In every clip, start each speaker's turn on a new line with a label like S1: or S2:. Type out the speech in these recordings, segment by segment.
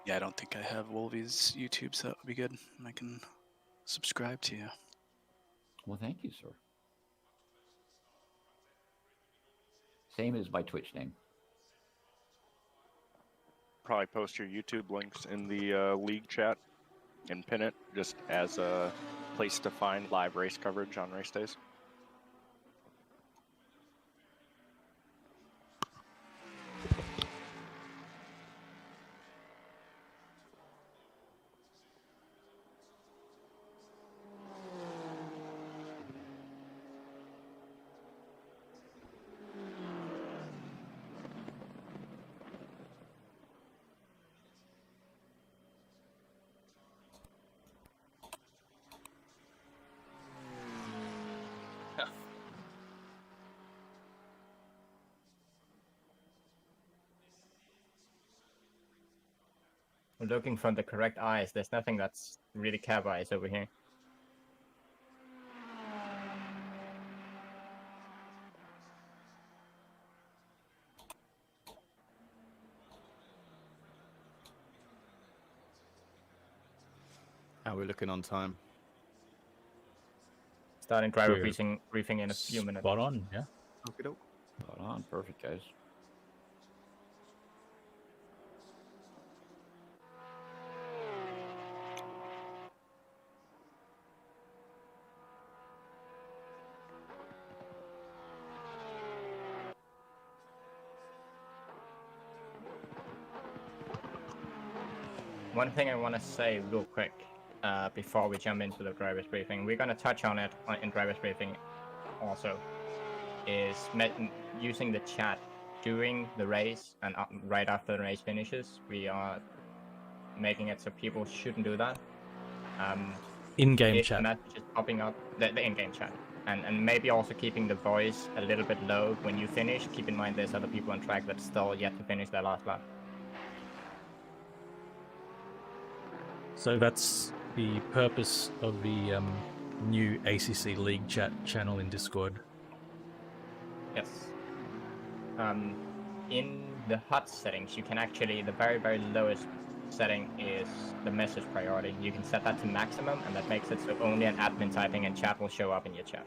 S1: Yeah, I don't think I have Wolvie's YouTube, so that would be good. I can subscribe to you.
S2: Well, thank you, sir. Same as my Twitch name.
S3: Probably post your YouTube links in the league chat and pin it just as a place to find live race coverage on race days.
S4: I'm looking for the correct eyes. There's nothing that's really cab eyes over here.
S5: How are we looking on time?
S4: Starting driver briefing in a few minutes.
S6: Spot on, yeah.
S5: Okay,
S2: Spot on. Perfect, guys.
S4: One thing I want to say real quick before we jump into the driver's briefing, we're going to touch on it in driver's briefing also, is using the chat during the race and right after the race finishes. We are making it so people shouldn't do that.
S6: In-game chat.
S4: Messages popping up, the in-game chat. And maybe also keeping the voice a little bit low when you finish. Keep in mind there's other people on track that still yet to finish their last lap.
S6: So that's the purpose of the new ACC League chat channel in Discord.
S4: Yes. In the HUD settings, you can actually, the very, very lowest setting is the message priority. You can set that to maximum, and that makes it so only an admin typing and chat will show up in your chat.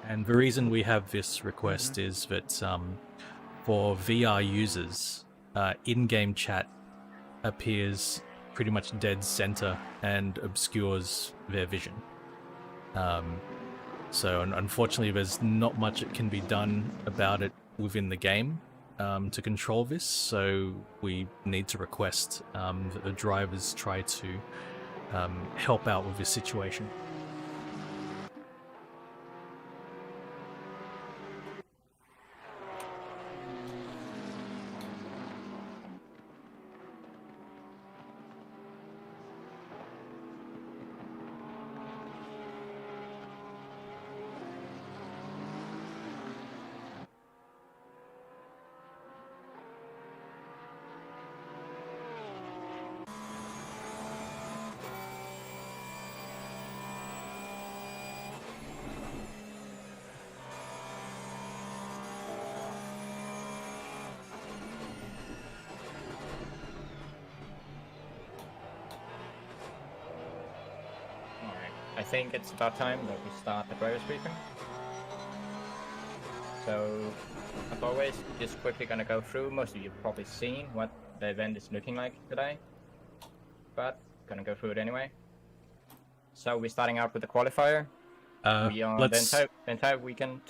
S6: And the reason we have this request is that for VR users, in-game chat appears pretty much dead center and obscures their vision. So unfortunately, there's not much that can be done about it within the game to control this. So we need to request that the drivers try to help out with this situation.
S4: I think it's about time that we start the drivers briefing. So, as always, just quickly gonna go through. Most of you have probably seen what the event is looking like today, but gonna go through it anyway. So we're starting out with the qualifier. We are the entire weekend.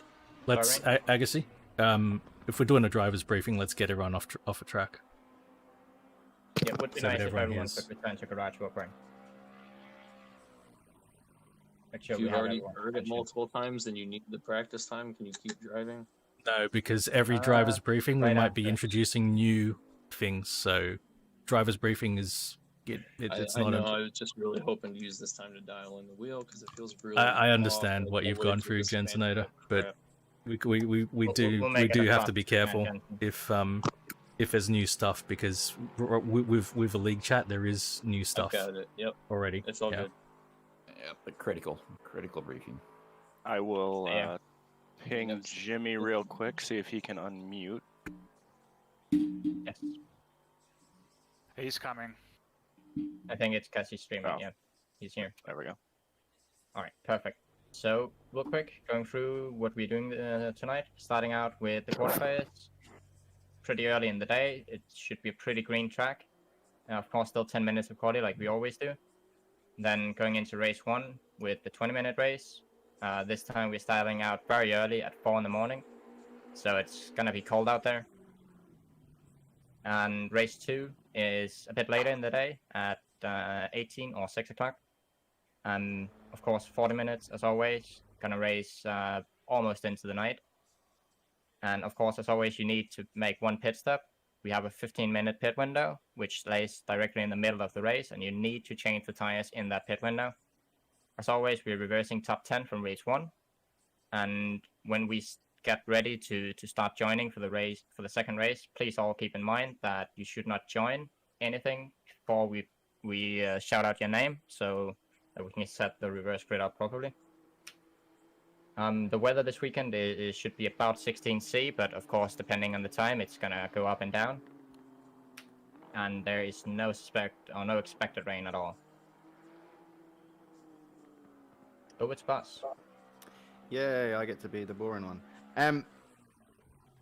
S6: Let's Agassi. If we're doing a drivers briefing, let's get everyone off a track.
S4: Yeah, it would be nice if everyone could return to garage walking.
S7: If you've already heard it multiple times and you need the practice time, can you keep driving?
S6: No, because every driver's briefing we might be introducing new things. So driver's briefing is it's not.
S7: I was just really hoping to use this time to dial in the wheel because it feels really.
S6: I understand what you've gone through, Jensenada, but we do have to be careful if there's new stuff, because with the league chat there is new stuff.
S7: Got it. Yep.
S6: Already.
S7: It's all good.
S2: Yeah, but critical briefing.
S3: I will Ping Jimmy real quick, see if he can unmute.
S4: Yes.
S8: He's coming.
S4: I think it's because he's streaming.
S3: Oh.
S4: Yeah, he's here.
S3: There we go.
S4: All right, perfect. So, real quick, going through what we're doing tonight. Starting out with the qualifiers. Pretty early in the day, it should be a pretty green track. Of course, still 10 minutes of quali like we always do. Then going into race 1 with the 20-minute race. This time we're starting out very early at 4 in the morning. So it's going to be cold out there. And race 2 is a bit later in the day at 18 or 6 o'clock. And of course, 40 minutes as always. Gonna race almost into the night. And of course, as always, you need to make one pit stop. We have a 15-minute pit window, which lays directly in the middle of the race, and you need to change the tires in that pit window. As always, we're reversing top 10 from race 1. And when we get ready to start joining for the second race, please all keep in mind that you should not join anything before we shout out your name, so that we can set the reverse grid up properly. The weather this weekend should be about 16°C, but of course, depending on the time, it's gonna go up and down. And there is no expected rain at all. Oh, it's Buzz.
S5: Yeah, I get to be the boring one.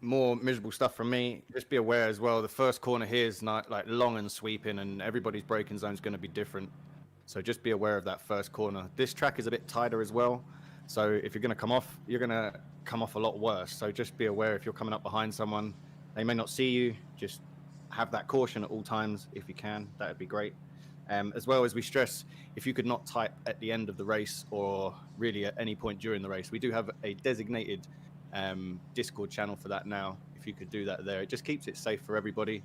S5: More miserable stuff from me. Just be aware as well, the first corner here is not like long and sweeping, and everybody's braking zone is going to be different. So just be aware of that first corner. This track is a bit tighter as well. So if you're going to come off, you're going to come off a lot worse. So just be aware if you're coming up behind someone, they may not see you. Just have that caution at all times if you can. That would be great. As well as we stress, if you could not type at the end of the race or really at any point during the race, we do have a designated Discord channel for that now. If you could do that there, it just keeps it safe for everybody.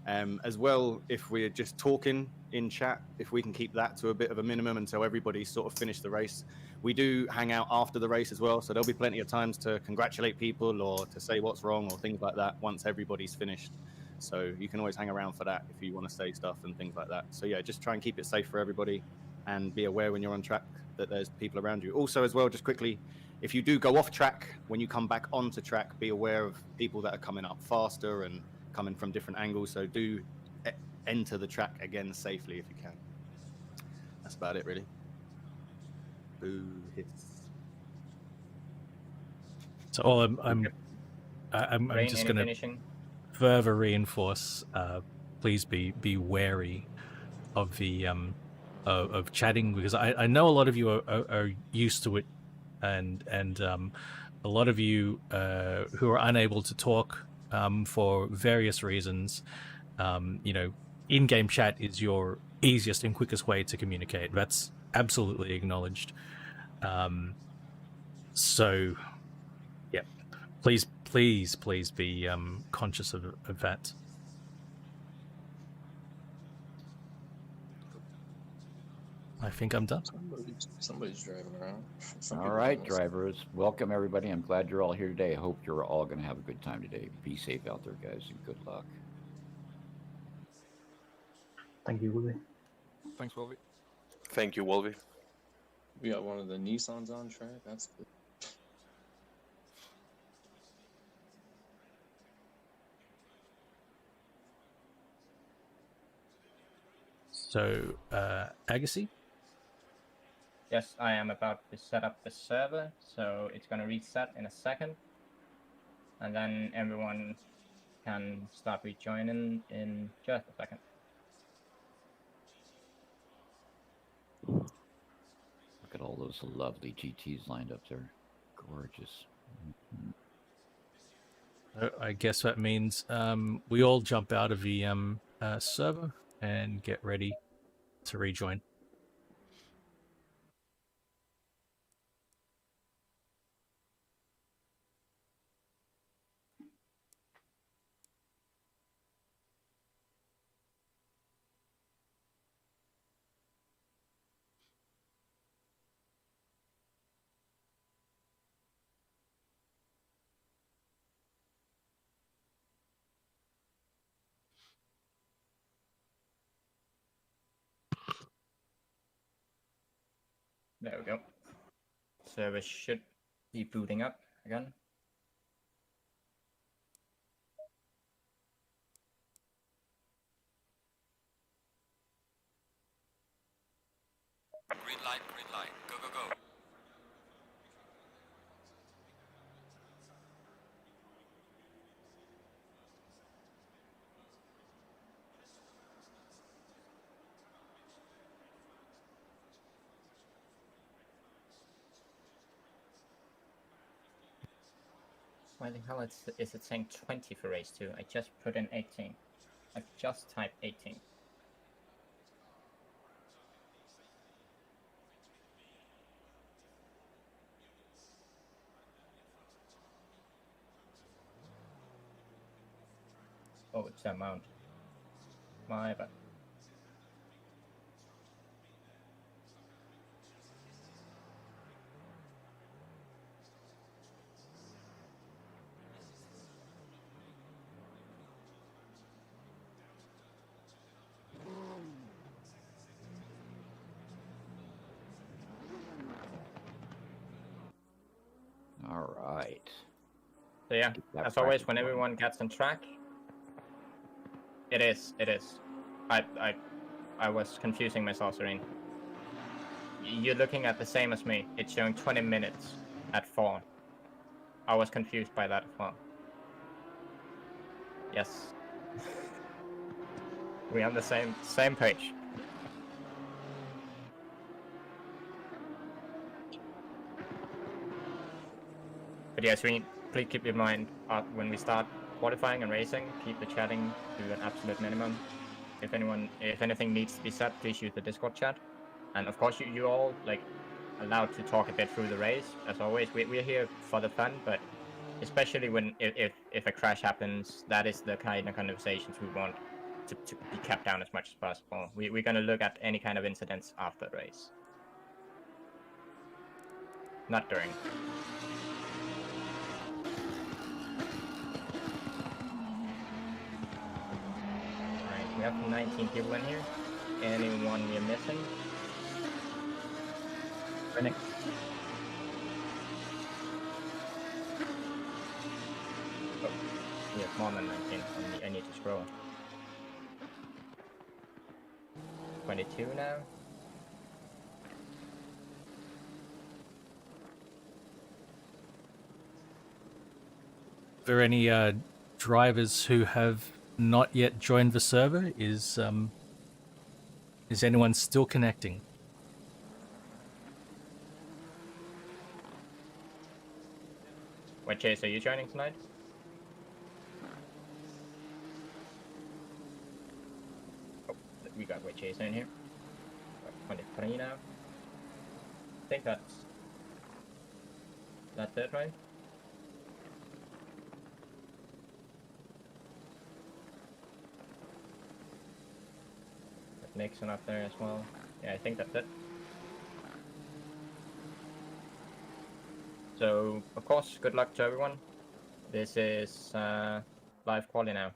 S5: As well, if we're just talking in chat, if we can keep that to a bit of a minimum until everybody's sort of finished the race. We do hang out after the race as well, so there'll be plenty of times to congratulate people or to say what's wrong or things like that once everybody's finished. So you can always hang around for that if you want to say stuff and things like that. So yeah, just try and keep it safe for everybody and be aware when you're on track that there's people around you. Also as well, just quickly, if you do go off track, when you come back onto track, be aware of people that are coming up faster and coming from different angles. So do enter the track again safely if you can. That's about it, really. Boo hits.
S6: So all I'm just going to further reinforce. Please be wary of the of chatting, because I know a lot of you are used to it, and a lot of you who are unable to talk for various reasons. In-game chat is your easiest and quickest way to communicate. That's absolutely acknowledged. So, yeah, please be conscious of that. I think I'm done.
S7: Somebody's driving around.
S2: All right, drivers. Welcome, everybody. I'm glad you're all here today. I hope you're all going to have a good time today. Be safe out there, guys, and good luck.
S9: Thank you, Wolvie.
S5: Thanks, Wolvie.
S10: Thank you, Wolvie.
S7: We got one of the Nissans on track. That's good.
S6: So, Agassi?
S4: Yes, I am about to set up the server, so it's going to reset in a second. And then everyone can start rejoining in just a second.
S2: Look at all those lovely GTs lined up there. Gorgeous.
S6: I guess that means we all jump out of the server and get ready to rejoin.
S4: There we go. Server should be booting up again.
S10: Green light, go, go, go.
S4: Why the hell is it saying 20 for race 2? I just put in 18. I've just typed 18. Oh, it's the amount. My bad.
S2: All right.
S4: So yeah,
S2: That
S4: as always,
S2: practice
S4: when
S2: run.
S4: everyone gets on track, it is. I was confusing myself, Serene. You're looking at the same as me. It's showing 20 minutes at 4. I was confused by that as well. Yes. We're on the same page. But yes, please keep in mind when we start qualifying and racing, keep the chatting to an absolute minimum. If anything needs to be said, please use the Discord chat. And of course, you all like allowed to talk a bit through the race. As always, we're here for the fun, but especially when if a crash happens, that is the kind of conversations we want to be kept down as much as possible. We're going to look at any kind of incidents after the race, not during. Alright, we have 19 people in here. Anyone we're missing?
S6: Rennick.
S4: Oh, we have more than 19. I need to scroll. 22 now.
S6: Are there any drivers who have not yet joined the server? Is anyone still connecting?
S4: What Chase, are you joining tonight? Oh, we got White Chase in here. 23 now. I think that's it, right? Nixon up there as well. Yeah, I think that's it. So, of course, good luck to everyone. This is live quali now.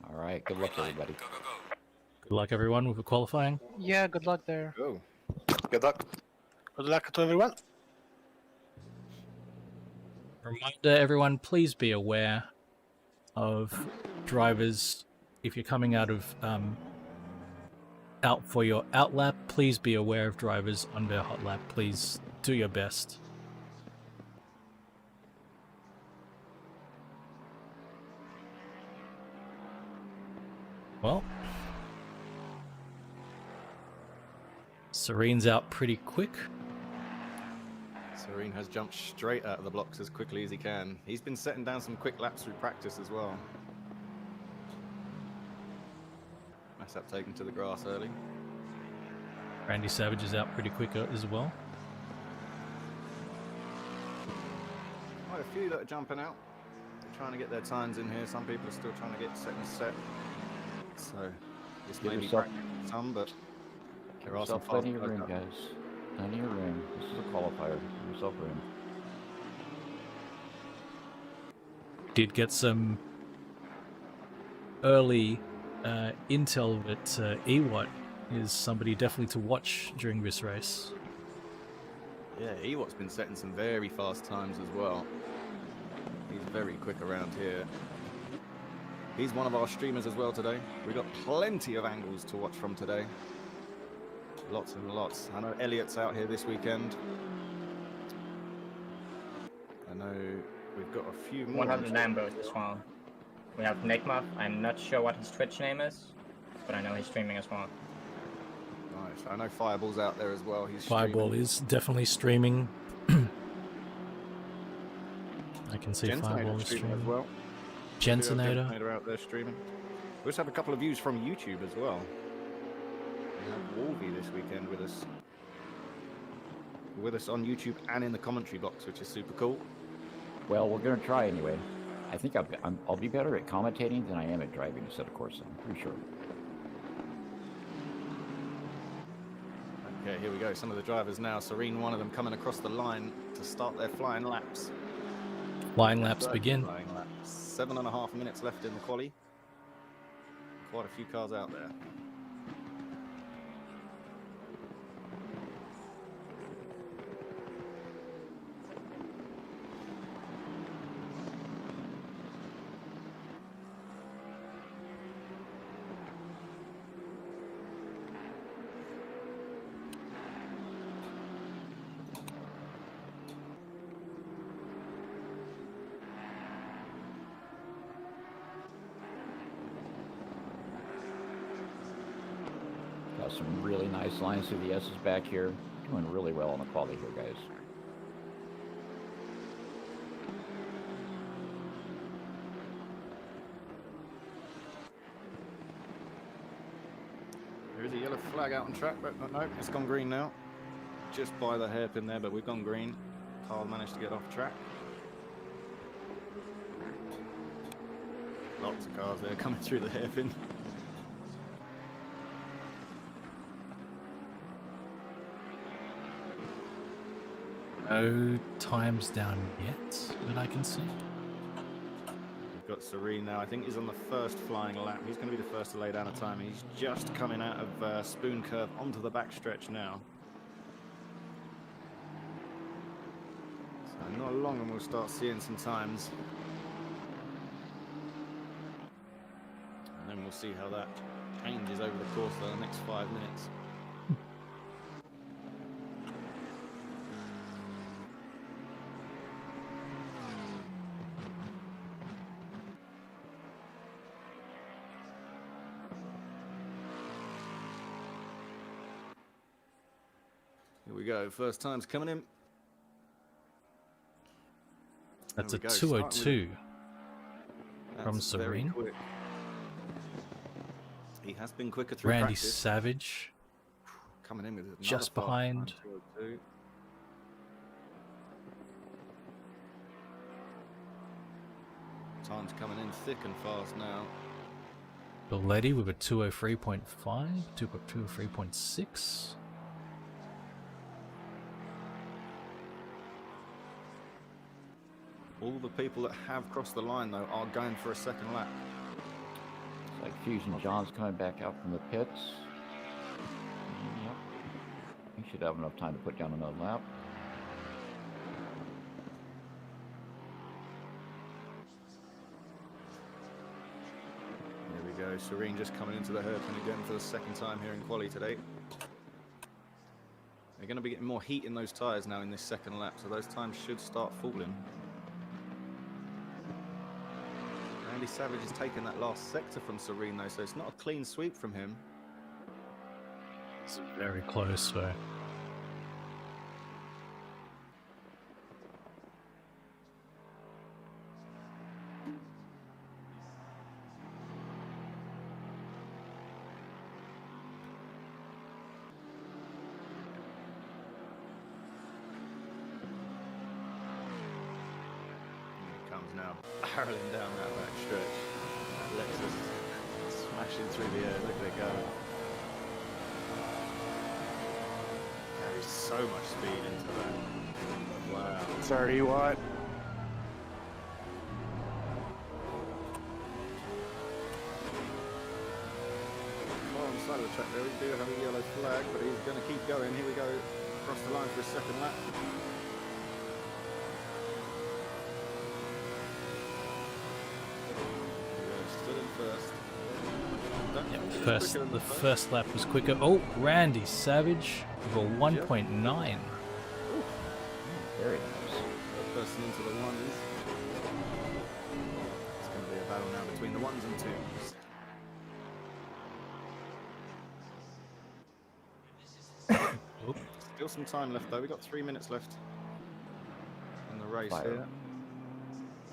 S2: All right. Good luck, everybody.
S10: Go, go, go.
S6: Good luck, everyone, with the qualifying.
S1: Yeah, good luck there.
S5: Go.
S8: Good luck. Good luck to everyone.
S6: Reminder, everyone, please be aware of drivers. If you're coming out of out for your out lap, please be aware of drivers on their hot lap. Please do your best. Well, Serene's out pretty quick.
S5: Serene has jumped straight out of the blocks as quickly as he can. He's been setting down some quick laps through practice as well. Nice up taken to the grass early.
S6: Randy Savage is out pretty quick as well.
S5: Quite a few that are jumping out. They're trying to get their times in here. Some people are still trying to get seconds set. So this
S2: Give
S5: may be
S2: yourself-
S5: practice some, but
S2: Give
S5: there are some
S2: yourself plenty
S5: fast
S2: of room,
S5: guys.
S2: guys. Plenty of room. This is a qualifier. Give yourself room.
S6: Did get some early intel that Ewat is somebody definitely to watch during this race.
S5: Yeah, Ewat's been setting some very fast times as well. He's very quick around here. He's one of our streamers as well today. We've got plenty of angles to watch from today. Lots and lots. I know Elliot's out here this weekend. I know we've got a few more.
S4: One of the Lambos as well. We have Nickmuff. I'm not sure what his Twitch name is, but I know he's streaming as well.
S5: Nice. I know Fireball's out there as well. He's
S6: Fireball
S5: streaming.
S6: is definitely streaming. I can see Fireball is streaming
S5: as well.
S6: Jensenator.
S5: Jensenator out there streaming. We also have a couple of views from YouTube as well. We have Wolvie this weekend with us. With us on YouTube and in the commentary box, which is super cool.
S2: Well, we're going to try anyway. I think I'll be better at commentating than I am at driving instead of coursing. I'm pretty sure.
S5: Okay, here we go. Some of the drivers now. Serene, one of them, coming across the line to start their flying laps.
S6: Flying laps begin.
S5: Flying laps. 7.5 minutes left in the quali. Quite a few cars out there.
S2: Got some really nice lines through the S's back here. Doing really well on the quality here, guys.
S5: There is a yellow flag out on track, but no, it's gone green now. Just by the hairpin there, but we've gone green. Carl managed to get off track. Lots of cars there coming through the hairpin.
S6: No times down yet that I can see.
S5: We've got Serene now. I think he's on the first flying lap. He's going to be the first to lay down a time. He's just coming out of Spoon Curve onto the backstretch now. So not long and we'll start seeing some times. And then we'll see how that changes over the course of the next 5 minutes. Here we go. First time's coming in.
S6: That's a
S5: There we go,
S6: 202 from
S5: That's very
S6: Serene.
S5: quick. He has been quicker through
S6: Randy
S5: practice.
S6: Savage
S5: Coming in with another
S6: just
S5: fast
S6: behind.
S5: time, 202. Time's coming in thick and fast now.
S6: Belletti with a 203.5, 203.6.
S5: All the people that have crossed the line, though, are going for a second lap.
S2: It's like Fusion John's coming back out from the pits. Yep. He should have enough time to put down another lap.
S5: There we go. Serene just coming into the hairpin again for the second time here in quali today. They're going to be getting more heat in those tyres now in this second lap, so those times should start falling. Randy Savage has taken that last sector from Serene, though, so it's not a clean sweep from him.
S6: It's very close, though.
S5: Now barreling down that back stretch. That Lexus smashing through the air. Look at it go. There is so much speed into that. Wow.
S8: Sorry, what?
S5: Far on the side of the track there, we do have a yellow flag, but he's going to keep going. Here we go. Across the line for a second lap. Still in first. Don't think
S6: The first lap was quicker. Oh, Randy Savage with a 1.9.
S2: Very nice.
S5: Person into the ones. It's going to be a battle now between the ones and twos. Still some time left though. We got 3 minutes left in the race here.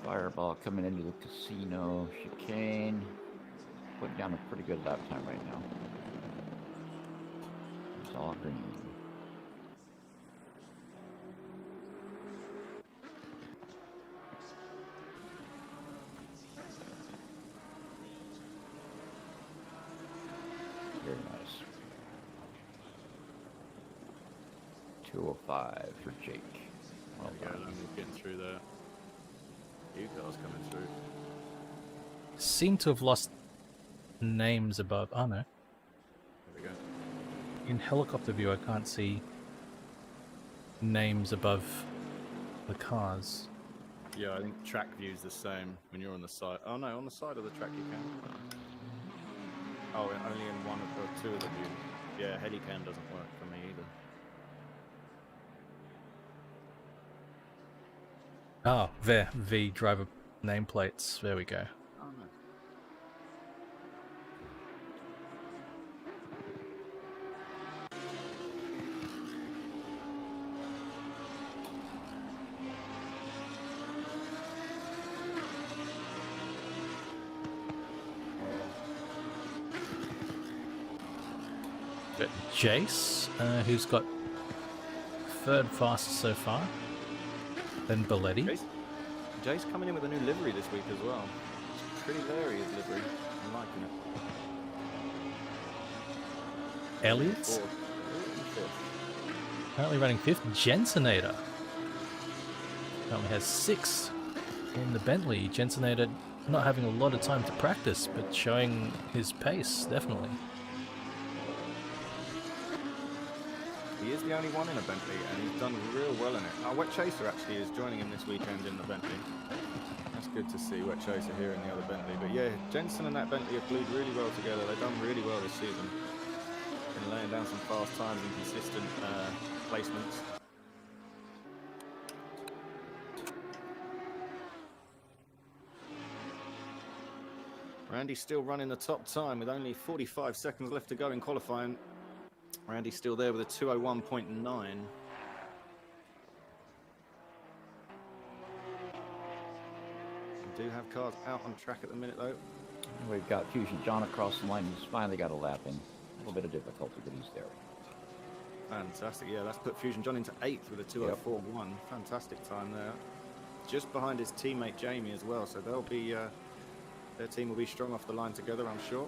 S2: Fireball coming into the casino. Chicane. Putting down a pretty good lap time right now. It's all green. Very nice. 205 for Jake. Well
S5: There we go,
S2: done.
S5: Lumley's getting through there. You guys coming through.
S6: Seem to have lost names above. Oh no.
S5: There we go.
S6: In helicopter view, I can't see names above the cars.
S5: Yeah, I think track view's the same when you're on the side. Oh no, on the side of the track you can. Oh, only in one or two of the view. Yeah, helicam doesn't work for me either.
S6: Oh, there. V driver nameplates. There we go.
S5: Oh no.
S6: But Jace, who's got third fastest so far. Then Belletti.
S5: Jay's coming in with a new livery this week as well. It's pretty leery, his livery. I'm liking it.
S6: Elliott,
S5: Fourth. Fifth.
S6: currently running fifth. Jensenator currently has sixth in the Bentley. Jensenator not having a lot of time to practice, but showing his pace, definitely.
S5: He is the only one in a Bentley, and he's done real well in it. Wet Chaser actually is joining him this weekend in the Bentley. That's good to see Wet Chaser here in the other Bentley. But yeah, Jensen and that Bentley have glued really well together. They've done really well this season. Been laying down some fast times and consistent placements. Randy's still running the top time with only 45 seconds left to go in qualifying. Randy's still there with a 201.9. We do have cars out on track at the minute though.
S2: We've got Fusion John across the line. He's finally got a lap in. A little bit of difficulty, but he's there.
S5: Fantastic, yeah, that's put Fusion John into 8th with a 204.1. Fantastic time there. Just behind his teammate Jamie as well, so they'll be, their team will be strong off the line together, I'm sure.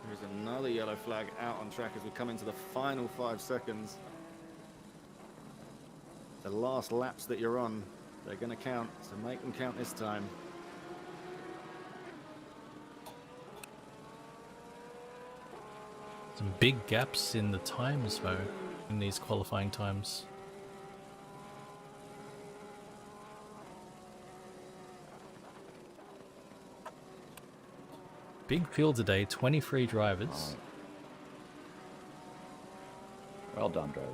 S5: There's another yellow flag out on track as we come into the final 5 seconds. The last laps that you're on, they're going to count, so make them count this time.
S6: Some big gaps in the times, though, in these qualifying times. Big field today, 23 drivers.
S2: Well done, drivers.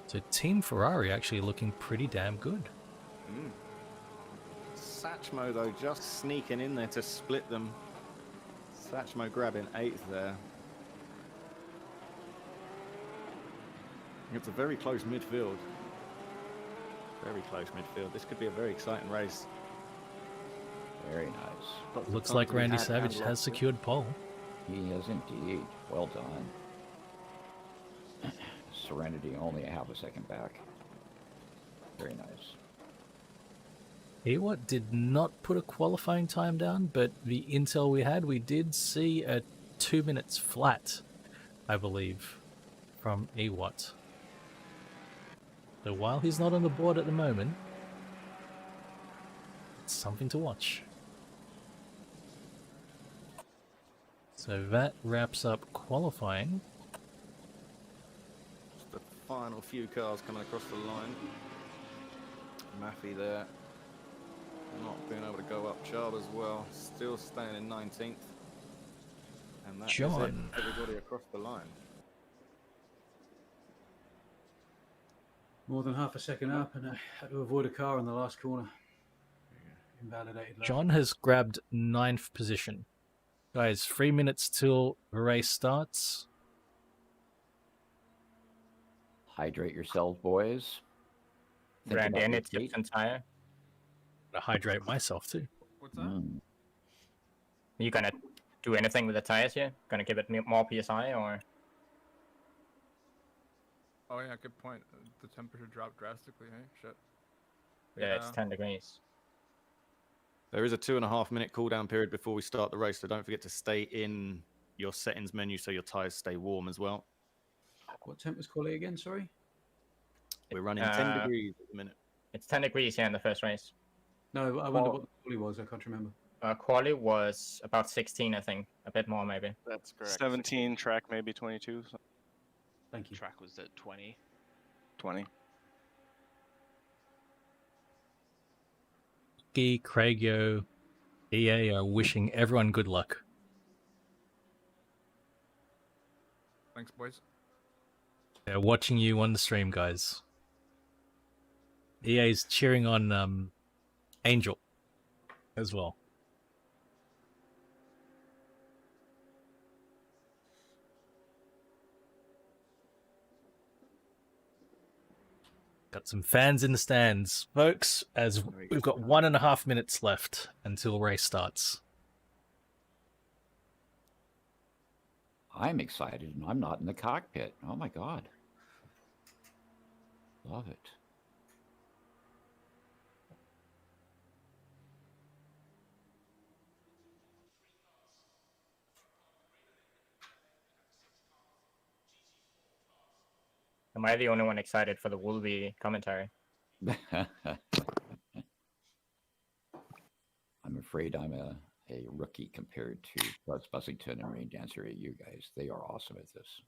S6: So Team Ferrari actually looking pretty damn good.
S5: Satchmo, though, just sneaking in there to split them. Satchmo grabbing 8th there. It's a very close midfield. Very close midfield. This could be a very exciting race.
S2: Very nice.
S6: Looks like Randy Savage has secured pole.
S2: He has indeed. Well done. Serenity only a half a second back. Very nice.
S6: Ewart did not put a qualifying time down, but the intel we had, we did see a 2 minutes flat, I believe, from Ewart. So while he's not on the board at the moment, it's something to watch. So that wraps up qualifying.
S5: Just the final few cars coming across the line. Maffey there. Not being able to go up. Chubb as well. Still staying in 19th. And that is it.
S6: John.
S5: Everybody across the line.
S11: More than half a second up, and I had to avoid a car in the last corner. Invalidated. Left.
S6: John has grabbed 9th position. Guys, 3 minutes till the race starts.
S2: Hydrate yourselves, boys. Think
S4: Brandy,
S2: about
S4: any
S2: your
S4: tips
S2: gate.
S4: and tire?
S6: To hydrate myself too.
S12: What's that?
S4: You gonna do anything with the tires here? Gonna give it more PSI or?
S12: Oh yeah, good point. The temperature dropped drastically, hey? Shit.
S4: Yeah, it's 10 degrees.
S5: There is a 2.5 minute cooldown period before we start the race, so don't forget to stay in your settings menu so your tyres stay warm as well.
S11: What temp was quality again? Sorry.
S5: We're running 10 degrees at the minute.
S4: It's 10 degrees here in the first race.
S11: No, I wonder what the quality was. I can't remember.
S4: Quali was about 16, I think. A bit more, maybe.
S3: That's correct. 17, track maybe 22. So
S11: Thank you.
S10: Track was at 20.
S3: 20.
S6: Craigio, EA are wishing everyone good luck.
S12: Thanks, boys.
S6: They're watching you on the stream, guys. EA's cheering on Angel as well. Got some fans in the stands, folks, as we've got 1.5 minutes left until race starts.
S2: I'm excited, and I'm not in the cockpit. Oh my god. Love it.
S4: Am I the only one excited for the Woolby commentary?
S2: I'm afraid I'm a rookie compared to Buzz Buzzington and Rain Dancer at you guys. They are awesome at this.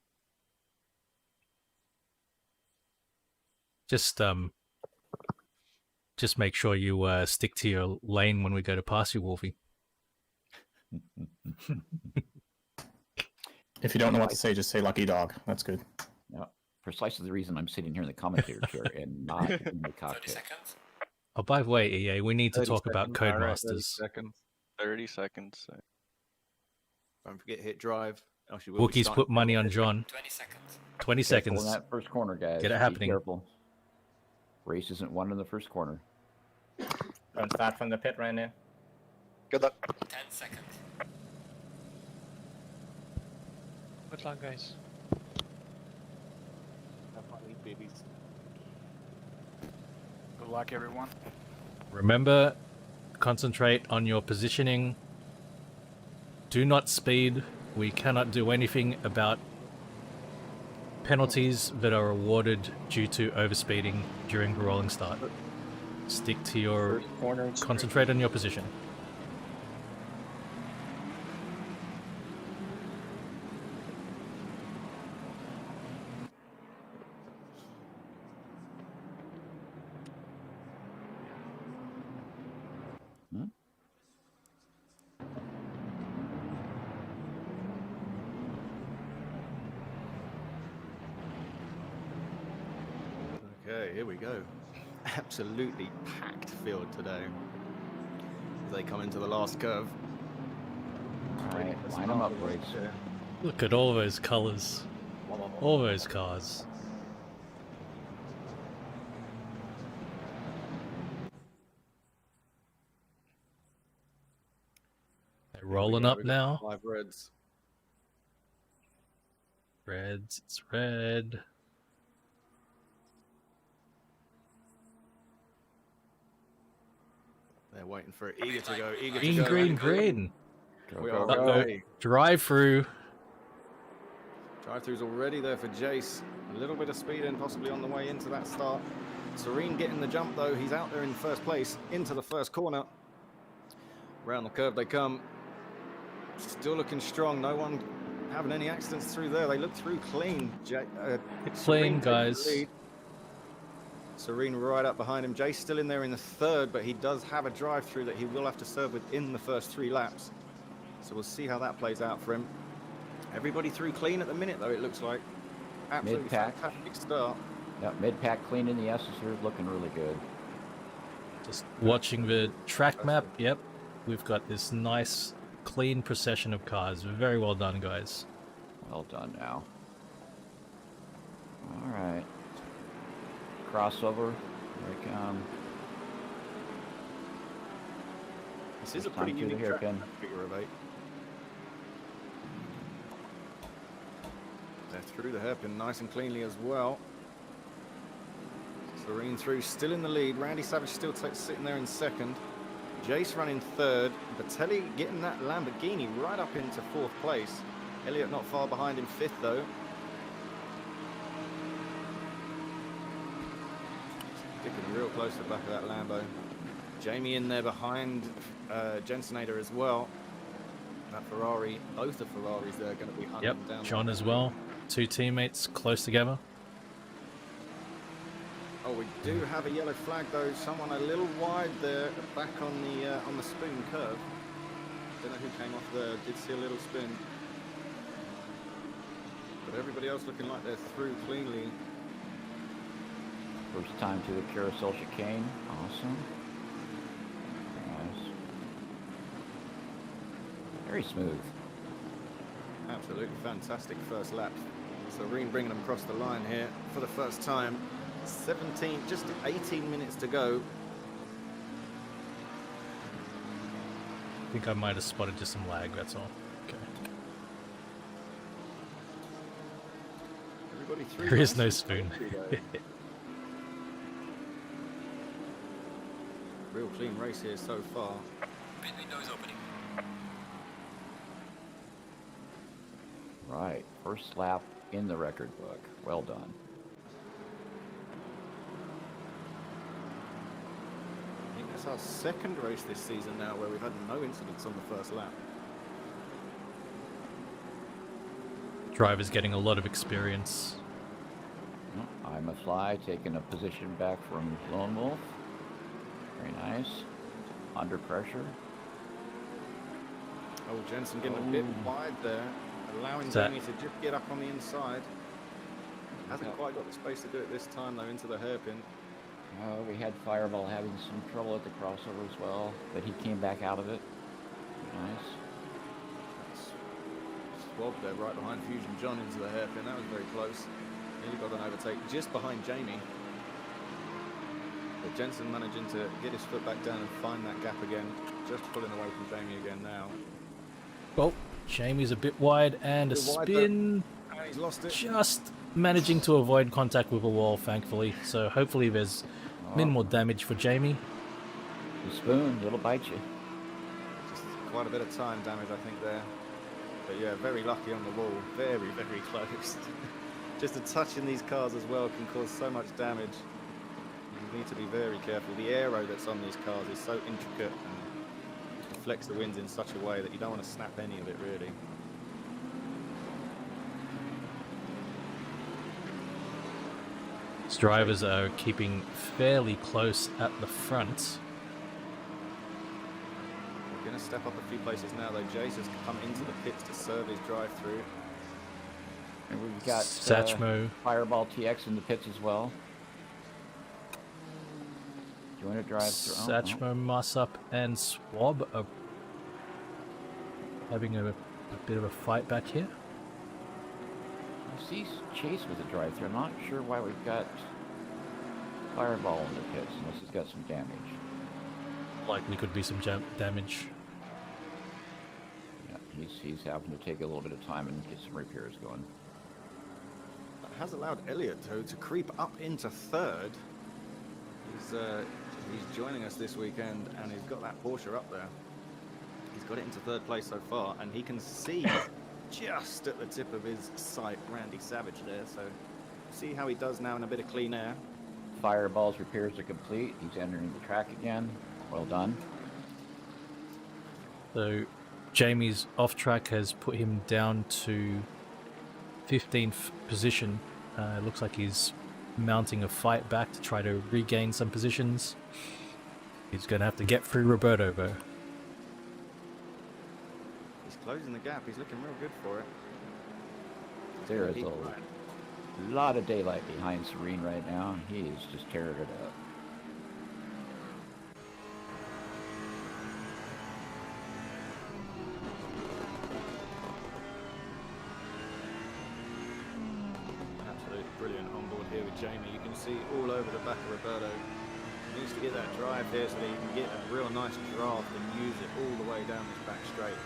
S6: Just make sure you stick to your lane when we go to pass you, Wolfie.
S13: If you don't know what to say, just say lucky dog. That's good.
S2: Yeah, precisely the reason I'm sitting here in the commentator chair and not in the cockpit.
S10: 30 seconds.
S6: Oh, by the way, EA, we need to
S5: 30
S6: talk about
S5: seconds. All right,
S6: Codemasters.
S3: 30 seconds.
S5: Don't forget hit drive. Else you will be
S6: Wookiees
S5: starting-
S6: put money on John.
S10: 20 seconds.
S6: 20
S2: Careful
S6: seconds.
S2: in that first corner, guys.
S6: Get it
S2: Be
S6: happening.
S2: Careful. Race isn't won in the first corner.
S4: Don't start from the pit right now.
S8: Good luck.
S10: 10 seconds.
S1: Good luck, guys.
S8: Have fun, eat babies. Good luck, everyone.
S6: Remember, concentrate on your positioning. Do not speed. We cannot do anything about penalties that are awarded due to overspeeding during the rolling start. Stick to your... Concentrate on your position.
S5: Okay, here we go. Absolutely packed field today. As they come into the last curve.
S2: All right, line them up, boys.
S6: Look at all those colours. All those cars. They're rolling up now.
S5: 5 reds.
S6: Reds, it's red.
S5: They're waiting for it. Eager to go. Eager
S6: Green,
S5: to go.
S6: green, green.
S5: We are
S6: Uh-oh.
S5: ready.
S6: Drive through.
S5: Drive-through's already there for Jace. A little bit of speed in, possibly on the way into that start. Serene getting the jump though. He's out there in first place into the first corner. Round the curve they come. Still looking strong. No one having any accidents through there. They look through clean.
S6: Clean,
S5: Serene takes the
S6: guys.
S5: lead. Serene right up behind him. Jay's still in there in the third, but he does have a drive-through that he will have to serve within the first 3 laps. So we'll see how that plays out for him. Everybody through clean at the minute, though, it looks like. Absolutely
S2: Mid-pack.
S5: fantastic start.
S2: Yep, mid-pack clean in the S's here, looking really good.
S6: Just watching the track map. Yep, we've got this nice, clean procession of cars. Very well done, guys.
S2: Well done now. All right. Crossover. Here we come.
S5: This is a
S2: First time
S5: pretty
S2: through the
S5: unique track,
S2: hairpin.
S5: figure of 8. They're through the hairpin nice and cleanly as well. Serene through, still in the lead. Randy Savage still sitting there in second. Jace running third. Batelli getting that Lamborghini right up into 4th place. Elliott not far behind in 5th though. Sticking real close to the back of that Lambo. Jamie in there behind Jensenator as well. That Ferrari, both the Ferraris there are going to be hunting
S6: Yep,
S5: down.
S6: John as well. 2 teammates close together.
S5: Oh, we do have a yellow flag though. Someone a little wide there, back on the spoon curve. Don't know who came off there. Did see a little spin, but everybody else looking like they're through cleanly.
S2: First time to the carousel chicane. Awesome. Nice. Very smooth.
S5: Absolutely fantastic first lap. Serene bringing them across the line here for the first time. 17, just 18 minutes to go.
S6: I think I might have spotted just some lag, that's all. Okay.
S5: Everybody through.
S6: There is no
S5: nice
S6: spoon.
S5: and cleanly, though. Real clean race here so far.
S10: Pit window is opening.
S2: Right. First lap in the record book. Well done.
S5: I think that's our second race this season now where we've had no incidents on the first lap.
S6: Driver's getting a lot of experience.
S2: I'm a fly, taking a position back from Lone Wolf. Very nice. Under pressure.
S5: Oh, Jensen getting a bit wide there, allowing
S6: that-
S5: Jamie to just get up on the inside. Hasn't quite got the space to do it this time though, into the hairpin.
S2: We had Fireball having some trouble at the crossover as well, but he came back out of it. Nice.
S5: Swab there right behind Fusion John into the hairpin. That was very close. Nearly got an overtake just behind Jamie. But Jensen managing to get his foot back down and find that gap again. Just pulling away from Jamie again now.
S6: Well, Jamie's a bit wide and a
S5: Bit wide,
S6: spin.
S5: And he's lost it.
S6: Just managing to avoid contact with a wall, thankfully. So hopefully there's minimal damage for Jamie.
S2: The spoon, it'll bite you.
S5: Just quite a bit of time damage, I think, there. But yeah, very lucky on the wall. Very, very close. Just a touch in these cars as well can cause so much damage. You need to be very careful. The aero that's on these cars is so intricate and deflects the winds in such a way that you don't want to snap any of it, really.
S6: These drivers are keeping fairly close at the front.
S5: We're going to step up a few places now, though. Jace has come into the pits to serve his drive-through.
S2: And we've got
S6: Satchmo.
S2: Fireball TX in the pits as well. Do you want to drive through?
S6: Satchmo, Massup, and Swab are having a bit of a fight back here.
S2: I see Chase with a drive-through. I'm not sure why we've got Fireball in the pits unless he's got some damage.
S6: Likely could be some damage.
S2: Yeah, he's having to take a little bit of time and get some repairs going.
S5: That has allowed Elliott, though, to creep up into third. He's joining us this weekend, and he's got that Porsche up there. He's got it into third place so far, and he can see just at the tip of his sight Randy Savage there. So see how he does now in a bit of clean air.
S2: Fireball's repairs are complete. He's entering the track again. Well done.
S6: So Jamie's off track has put him down to 15th position. It looks like he's mounting a fight back to try to regain some positions. He's going to have to get through Roberto, though.
S5: He's closing the gap. He's looking real good for it.
S2: There is a lot of daylight behind Serene right now, and he is just tearing it up.
S5: Absolutely brilliant on board here with Jamie. You can see all over the back of Roberto. He needs to get that drive here so that he can get a real nice draft and use it all the way down this back straight.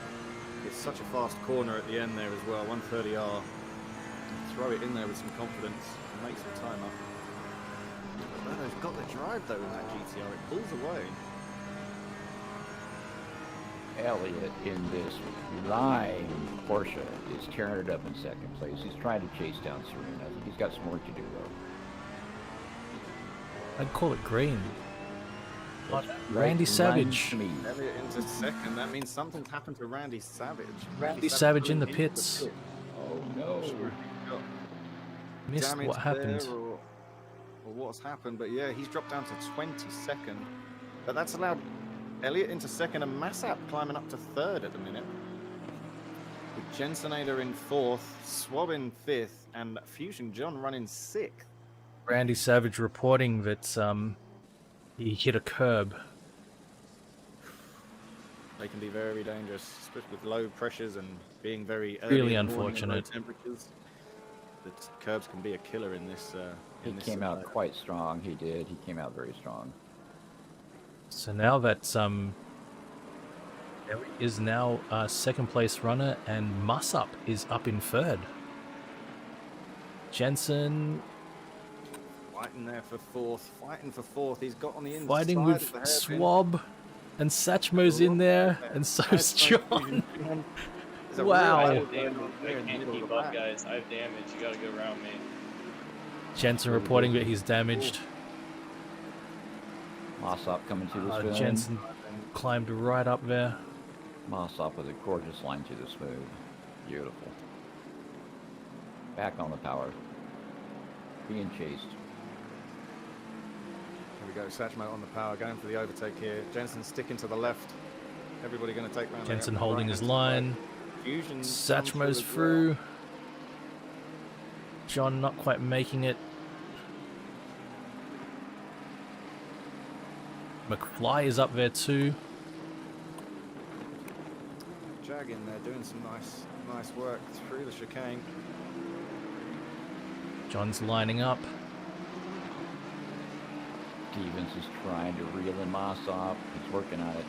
S5: It's such a fast corner at the end there as well, 130R. Throw it in there with some confidence and make some time up. Roberto's got the drive though in that GTR, it pulls away.
S2: Elliott in this line Porsche is tearing it up in second place. He's trying to chase down Serene. I think he's got some work to do though.
S6: I'd call it green.
S2: Right,
S6: Randy Savage.
S5: Elliott into second. That means something's happened to Randy Savage.
S6: Randy Savage in the pits.
S2: Oh no.
S6: Missed what happened.
S5: Or what's happened, but yeah, he's dropped down to 22nd. But that's allowed Elliott into second and Massap climbing up to third at the minute. With Jensenator in fourth, Swab in fifth, and Fusion John running sixth.
S6: Randy Savage reporting that he hit a curb.
S5: They can be very dangerous, especially with low pressures and being very early
S6: Really
S5: in the morning and low
S6: unfortunate.
S5: temperatures. The curbs can be a killer in this.
S2: He came out quite strong. He did. He came out very strong.
S6: So now that Elliott is now second place runner, and Mussup is up in third. Jensen
S5: Fighting there for fourth. He's got on the inside.
S6: fighting with
S5: of the hairpin.
S6: Swab, and Satchmo's in there, and so's John.
S5: There's a
S6: Wow.
S5: real
S7: I can't keep up, guys. I have damage. You gotta go around me.
S6: Jensen reporting that he's damaged.
S2: Mossop coming to the smooth.
S6: Jensen climbed right up there.
S2: Mossop with a gorgeous line to the smooth. Beautiful. Back on the power. Being chased.
S5: Here we go, Satchmo on the power, going for the overtake here. Jensen sticking to the left. Everybody going to take round.
S6: Jensen holding his line.
S5: Fusion
S6: Satchmo's through. John not quite making it. McFly is up there too.
S5: Jag in there doing some nice work through the chicane.
S6: John's lining up.
S2: Stevens is trying to reel in Mossop. He's working on it.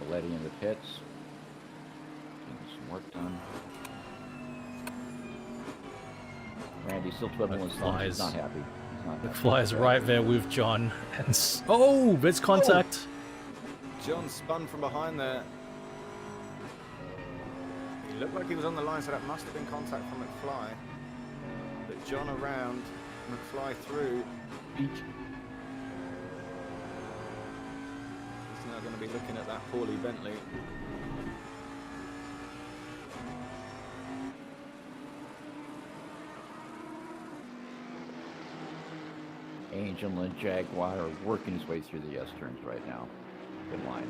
S2: Valetti in the pits. Getting some work done. Randy still twiddling his thumbs. He's not happy. He's not happy.
S6: McFly's right there with John. And oh, there's contact.
S5: John spun from behind there. He looked like he was on the line, so that must have been contact from McFly. But John around, McFly through. He's now going to be looking at that poorly Bentley.
S2: Angel and Jaguar are working his way through the S-turns right now. Good line.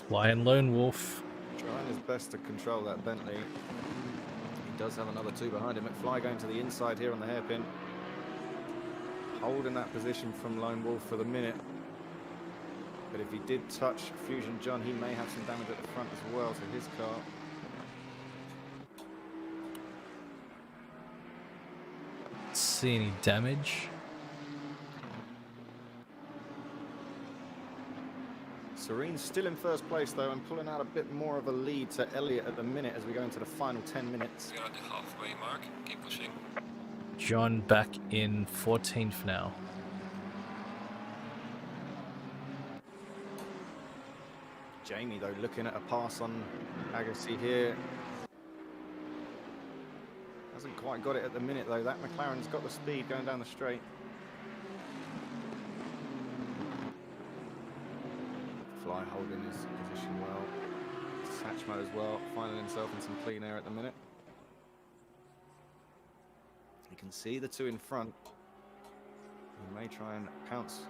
S6: Flying Lone Wolf.
S5: Trying his best to control that Bentley. He does have another two behind him. McFly going to the inside here on the hairpin. Holding that position from Lone Wolf for the minute. But if he did touch Fusion John, he may have some damage at the front as well to his car.
S6: See any damage?
S5: Serene's still in first place though, and pulling out a bit more of a lead to Elliott at the minute as we go into the final 10 minutes.
S10: We're at the halfway mark. Keep pushing.
S6: John back in 14th now.
S5: Jamie though looking at a pass on Agassi here. Hasn't quite got it at the minute though. That McLaren's got the speed going down the straight. Fly holding his position well. Satchmo as well, finding himself in some clean air at the minute. You can see the two in front. He may try and pounce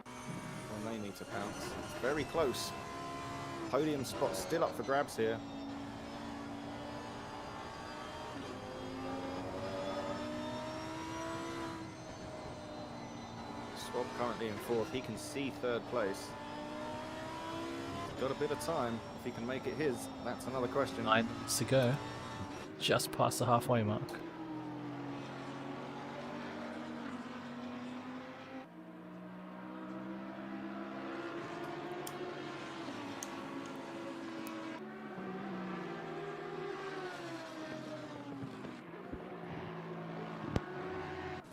S5: when they need to pounce. It's very close. Podium spot still up for grabs here. Swab currently in fourth. He can see third place. He's got a bit of time. If he can make it his, that's another question.
S6: 9 minutes to go. Just past the halfway mark.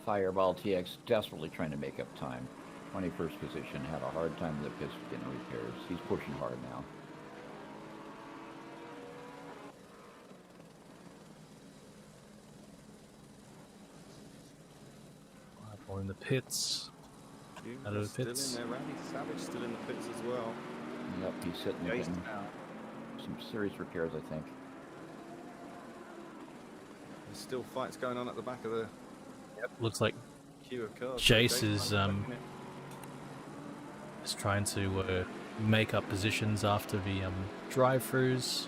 S2: Fireball TX desperately trying to make up time. 21st position, had a hard time with the pits getting repairs. He's pushing hard now.
S6: Or in the pits. Out of the pits.
S5: Still in there. Randy Savage still in the pits as well.
S2: Yep, he's sitting there getting some serious repairs, I think.
S5: There's still fights going on at the back of the
S6: Looks like
S5: queue of cars.
S6: Jace is trying to make up positions after the drive-throughs.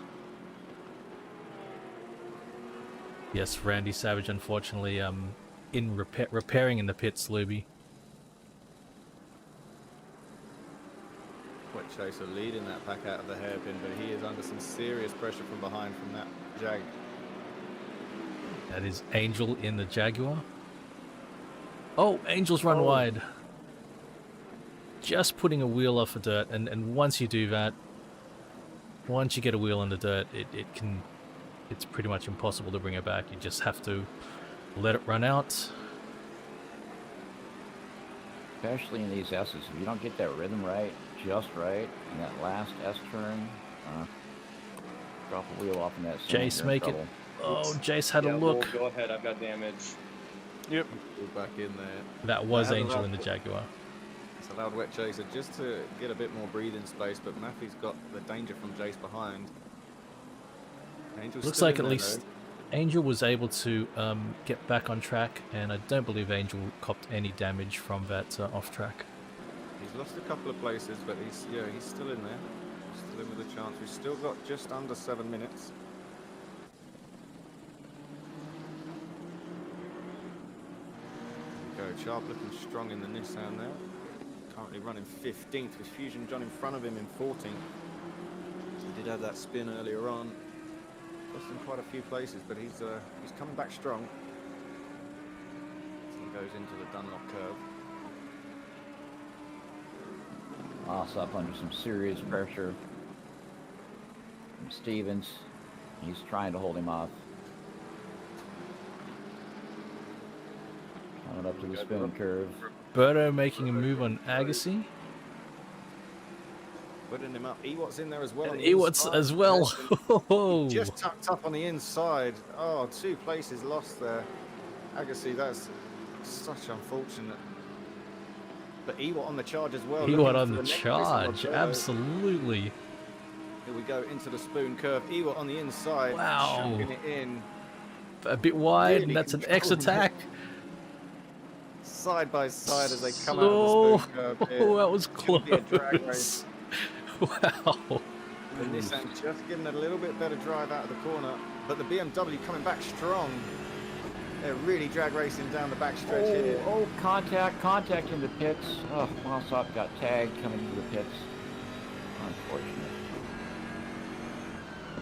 S6: Yes, Randy Savage, unfortunately, in repairing in the pits, Luby.
S5: Wet Chaser leading that pack out of the hairpin, but he is under some serious pressure from behind from that Jag.
S6: That is Angel in the Jaguar. Oh, Angel's run wide. Just putting a wheel off of dirt, and once you do that, once you get a wheel in the dirt, it's pretty much impossible to bring it back. You just have to let it run out.
S2: Especially in these S's, if you don't get that rhythm right, just right, in that last S turn, drop a wheel off in that.
S6: Jace make it. Oh, Jace had a look.
S7: Go ahead, I've got damage.
S5: Yep. Back in there.
S6: That was Angel in the Jaguar.
S5: It's allowed Wet Chaser just to get a bit more breathing space, but Maffey's got the danger from Jace behind. Angel's
S6: Looks
S5: still
S6: like
S5: in
S6: at
S5: there,
S6: least Angel was able to get back on track, and I don't believe Angel copped any damage from that off track.
S5: He's lost a couple of places, but he's still in there. Still in with a chance. We've still got just under 7 minutes. Sharp looking strong in the Nissan there. Currently running 15th with Fusion John in front of him in 14th. He did have that spin earlier on. Lost him quite a few places, but he's coming back strong. As he goes into the Dunlop curve.
S2: Moss up under some serious pressure from Stevens. He's trying to hold him off. Coming up to the spin curve.
S6: Berto making a move on Agassi.
S5: Putting him up. Ewat's in there as well.
S6: Ewat's as well.
S5: Just tucked up on the inside. Oh, 2 places lost there. Agassi, that's such unfortunate. But Ewat on the charge as well.
S6: Ewat on the charge, absolutely.
S5: Here we go into the spoon curve. Ewat on the inside.
S6: Wow.
S5: Chunking it in.
S6: A bit wide,
S5: Really
S6: and that's an X attack.
S5: Side by side as they come out of the spoon curve here.
S6: Oh, that was
S5: Should be a drag
S6: close.
S5: race.
S6: Wow.
S5: The Nissan just getting a little bit better drive out of the corner, but the BMW coming back strong. They're really drag racing down the backstretch here.
S2: Oh, contact in the pits. Oh, Mossop got tagged coming into the pits. Unfortunate.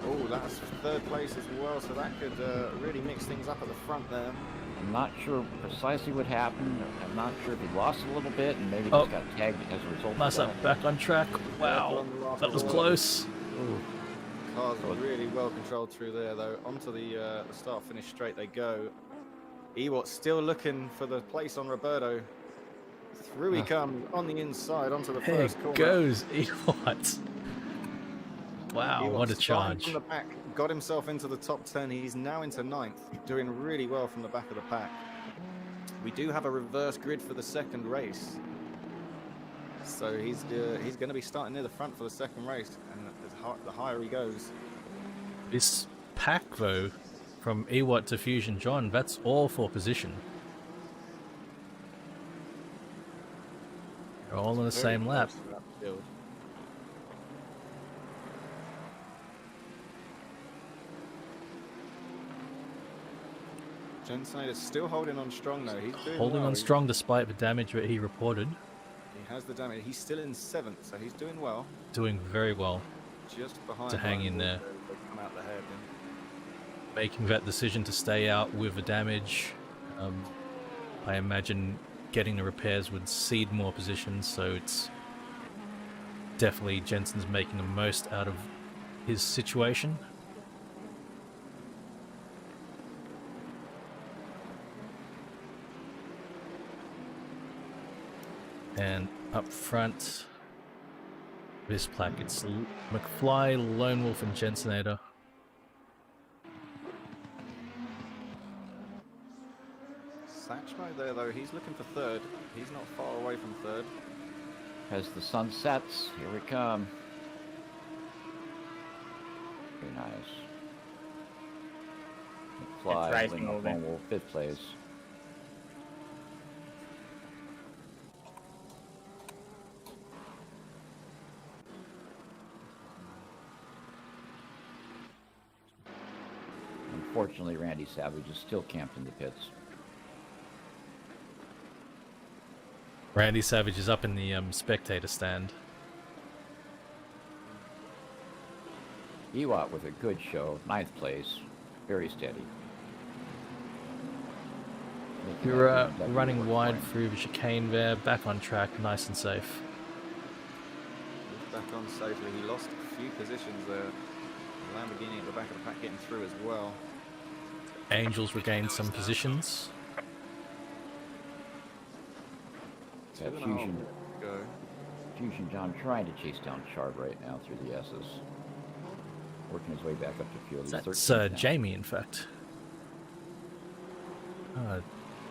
S5: Oh, that's 3rd place as well, so that could really mix things up at the front there.
S2: I'm not sure precisely what happened. I'm not sure if he lost a little bit and maybe just got tagged as a result of
S6: Mossop
S2: that.
S6: back on track. Wow, that was close.
S5: Ooh. Cars were really well controlled through there, though. Onto the start-finish straight they go. Ewat still looking for the place on Roberto. Through he comes on the inside onto the
S6: There
S5: first corner.
S6: goes Ewat. Wow,
S5: He
S6: what a
S5: was starting
S6: charge.
S5: from the back, got himself into the top 10. He's now into 9th, doing really well from the back of the pack. We do have a reverse grid for the second race. So he's going to be starting near the front for the second race, and the higher he goes.
S6: This pack, though, from Ewart to Fusion John, that's all for position. They're all in the same lap.
S5: Jensen is still holding on strong, though. He's doing
S6: Holding
S5: well.
S6: on strong despite the damage that he reported.
S5: He has the damage. He's still in 7th, so he's doing well.
S6: Doing very well.
S5: Just behind
S6: to hang in there.
S5: They come out the hairpin.
S6: Making that decision to stay out with the damage. I imagine getting the repairs would cede more positions, so it's definitely Jensen's making the most out of his situation. And up front, this plaque, it's McFly, Lone Wolf, and Jensenator.
S5: Satchmo there, though, he's looking for 3rd. He's not far away from 3rd.
S2: As the sun sets, here we come. Very nice. McFly, Lone Wolf, 5th place. Unfortunately, Randy Savage is still camped in the pits.
S6: Randy Savage is up in the spectator stand.
S2: Ewart with a good show, 9th place, very steady.
S6: You're running wide through the chicane there, back on track, nice and safe.
S5: He's back on safely. He lost a few positions there. Lamborghini at the back of the pack getting through as well.
S6: Angels regained some positions.
S2: Got Fusion John trying to chase down Chard right now through the S's. Working his way back up to field.
S6: That's Jamie, in fact.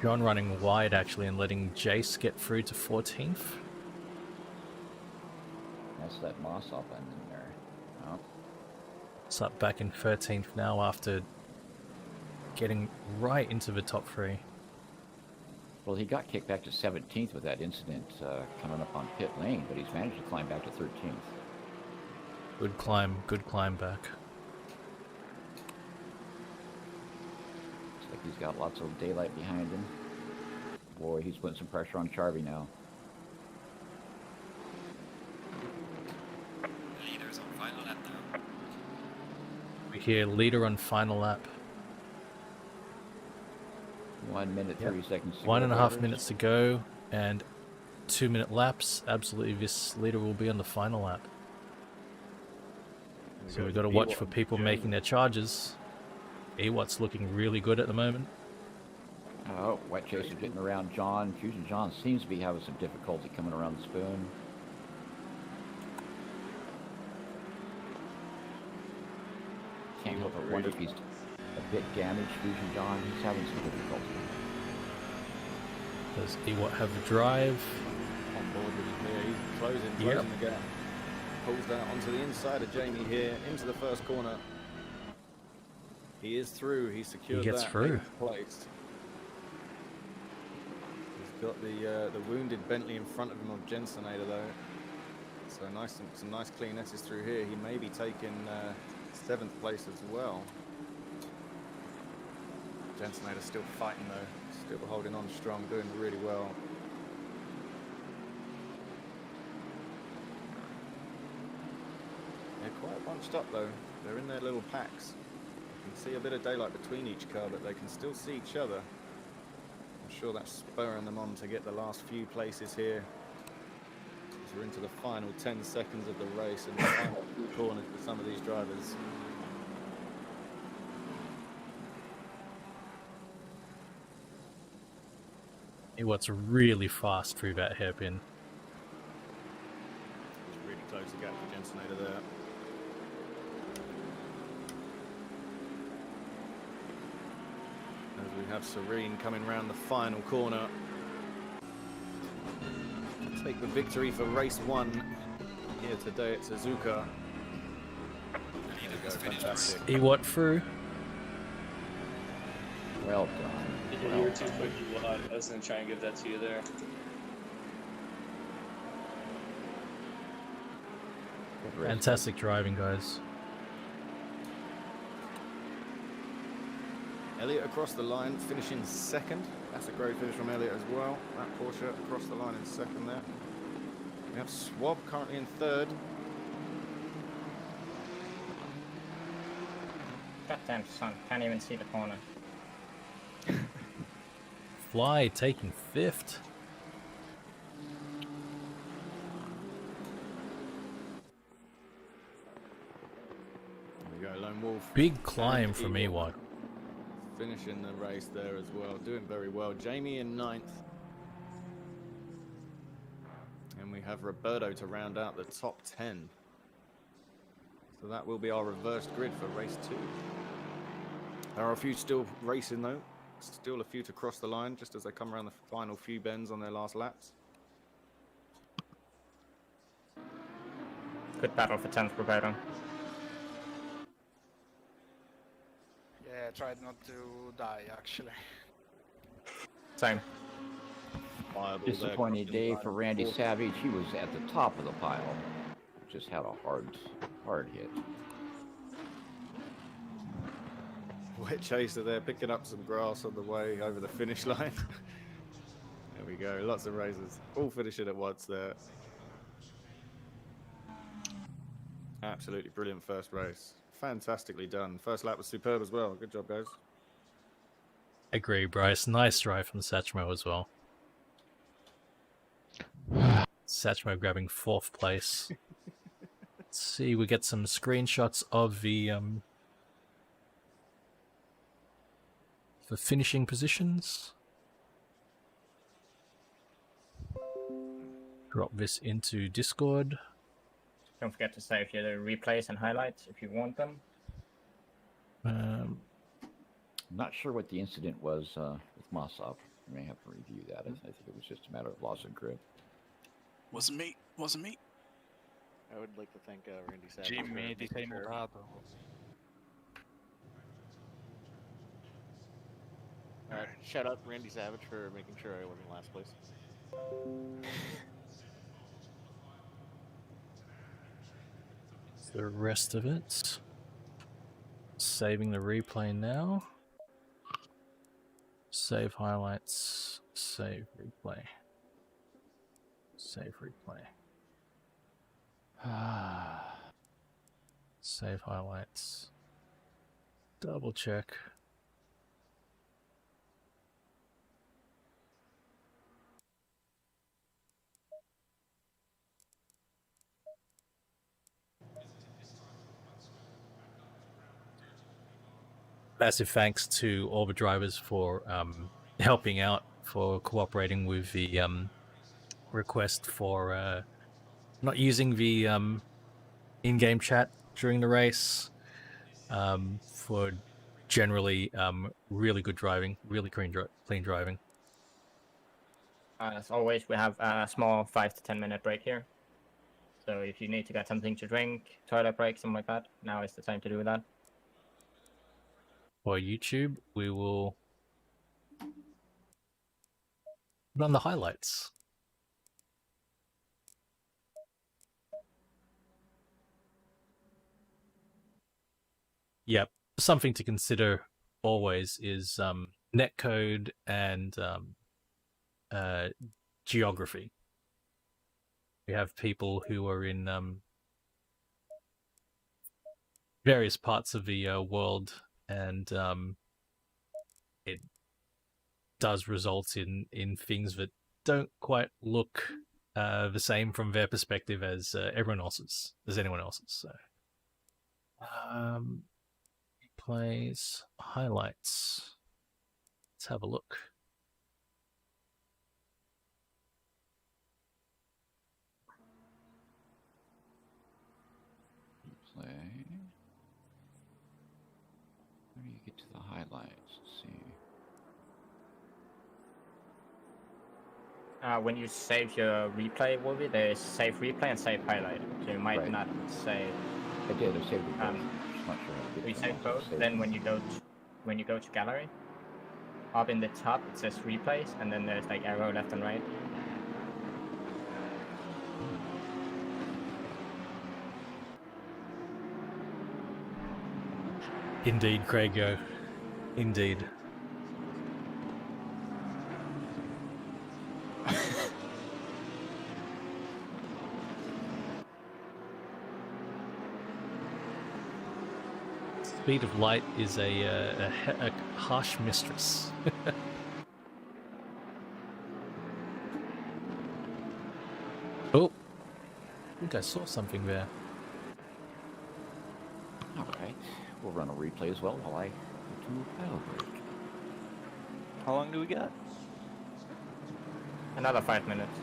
S6: John running wide, actually, and letting Jace get through to 14th.
S2: That's that Moss up in there. Oh.
S6: It's up back in 13th now after getting right into the top 3.
S2: Well, he got kicked back to 17th with that incident coming up on pit lane, but he's managed to climb back to 13th.
S6: Good climb back.
S2: Looks like he's got lots of daylight behind him. Boy, he's putting some pressure on Charby now.
S10: Leaders on final lap now.
S6: We hear leader on final lap.
S2: 1 minute, 30 seconds to go.
S6: 1.5 minutes to go, and 2-minute laps. Absolutely, this leader will be on the final lap. So we've got to watch for people making their charges. Ewat's looking really good at the moment.
S2: Oh, Wet Chaser getting around John. Fusion John seems to be having some difficulty coming around the spoon. Can't help but wonder if he's a bit damaged. Fusion John, he's having some difficulty.
S6: Does Ewat have the drive?
S5: On board with him here. He's closing the gap. Pulls that onto the inside of Jamie here, into the first corner. He is through. He secured that.
S6: He gets through.
S5: Placed. He's got the wounded Bentley in front of him of Jensenator though. So some nice clean S's through here. He may be taking 7th place as well. Jensenator still fighting though, still holding on strong, doing really well. They're quite bunched up though. They're in their little packs. You can see a bit of daylight between each car, but they can still see each other. I'm sure that's spurring them on to get the last few places here. As we're into the final 10 seconds of the race and the final few corners for some of these drivers.
S6: Ewat's really fast through that hairpin.
S5: He's really closed the gap for Jensenator there. We have Serene coming round the final corner to take the victory for race 1 here today at Suzuka. There we go, fantastic.
S6: Ewart through.
S2: Well done.
S7: You were too quick. I was going to try and give that to you there.
S6: Fantastic driving, guys.
S5: Elliott across the line, finishing second. That's a great finish from Elliott as well. That Porsche across the line in second there. We have Swab currently in third.
S4: Goddamn son, can't even see the corner.
S6: Fly taking 5th.
S5: There we go, Lone Wolf.
S6: Big climb from Ewart.
S5: Finishing the race there as well, doing very well. Jamie in 9th. And we have Roberto to round out the top 10. So that will be our reversed grid for race 2. There are a few still racing though. Still a few to cross the line just as they come around the final few bends on their last laps.
S4: Good battle for 10th, Roberto.
S8: Yeah, I tried not to die actually.
S4: Same.
S2: Disappointing day for Randy Savage. He was at the top of the pile. Just had a hard hit.
S5: Wet chaser there, picking up some grass on the way over the finish line. There we go, lots of racers, all finishing at once there. Absolutely brilliant first race. Fantastically done. First lap was superb as well. Good job, guys.
S6: Agree, Bryce. Nice drive from Satchmo as well. Satchmo grabbing 4th place. Let's see, we get some screenshots of the finishing positions. Drop this into Discord.
S4: Don't forget to save your replays and highlights if you want them.
S2: Not sure what the incident was with Mossop. I may have to review that. I think it was just a matter of loss of grip.
S1: Wasn't me. Wasn't me.
S8: I would like to thank Randy Savage.
S10: Jimmy, ti sei mutato.
S8: Alright, shout out Randy Savage for making sure I was in last place.
S6: The rest of it. Saving the replay now. Save highlights. Save replay. Save replay. Save highlights. Double check. Massive thanks to all the drivers for helping out, for cooperating with the request for not using the in-game chat during the race, for generally really good driving, really clean driving.
S4: As always, we have a small 5 to 10 minute break here. So if you need to get something to drink, toilet break, something like that, now is the time to do that.
S6: For YouTube, we will run the highlights. Yep, something to consider always is netcode and geography. We have people who are in various parts of the world, and it does result in things that don't quite look the same from their perspective as anyone else's. So, plays highlights. Let's have a look.
S2: Play. How do you get to the highlights? Let's see.
S4: When you save your replay, Wolby, there's save replay and save highlight. So you might not save.
S2: I did. I saved it. I'm just not sure how to get
S4: You
S2: it.
S4: save both. Then when you go to gallery, up in the top it says replays, and then there's like arrow left and right.
S6: Indeed, Craigo. Indeed. Speed of light is a harsh mistress. Oh, I think I saw something there.
S2: All right, we'll run a replay as well while I go to battle break.
S3: How long do we got?
S4: Another 5 minutes.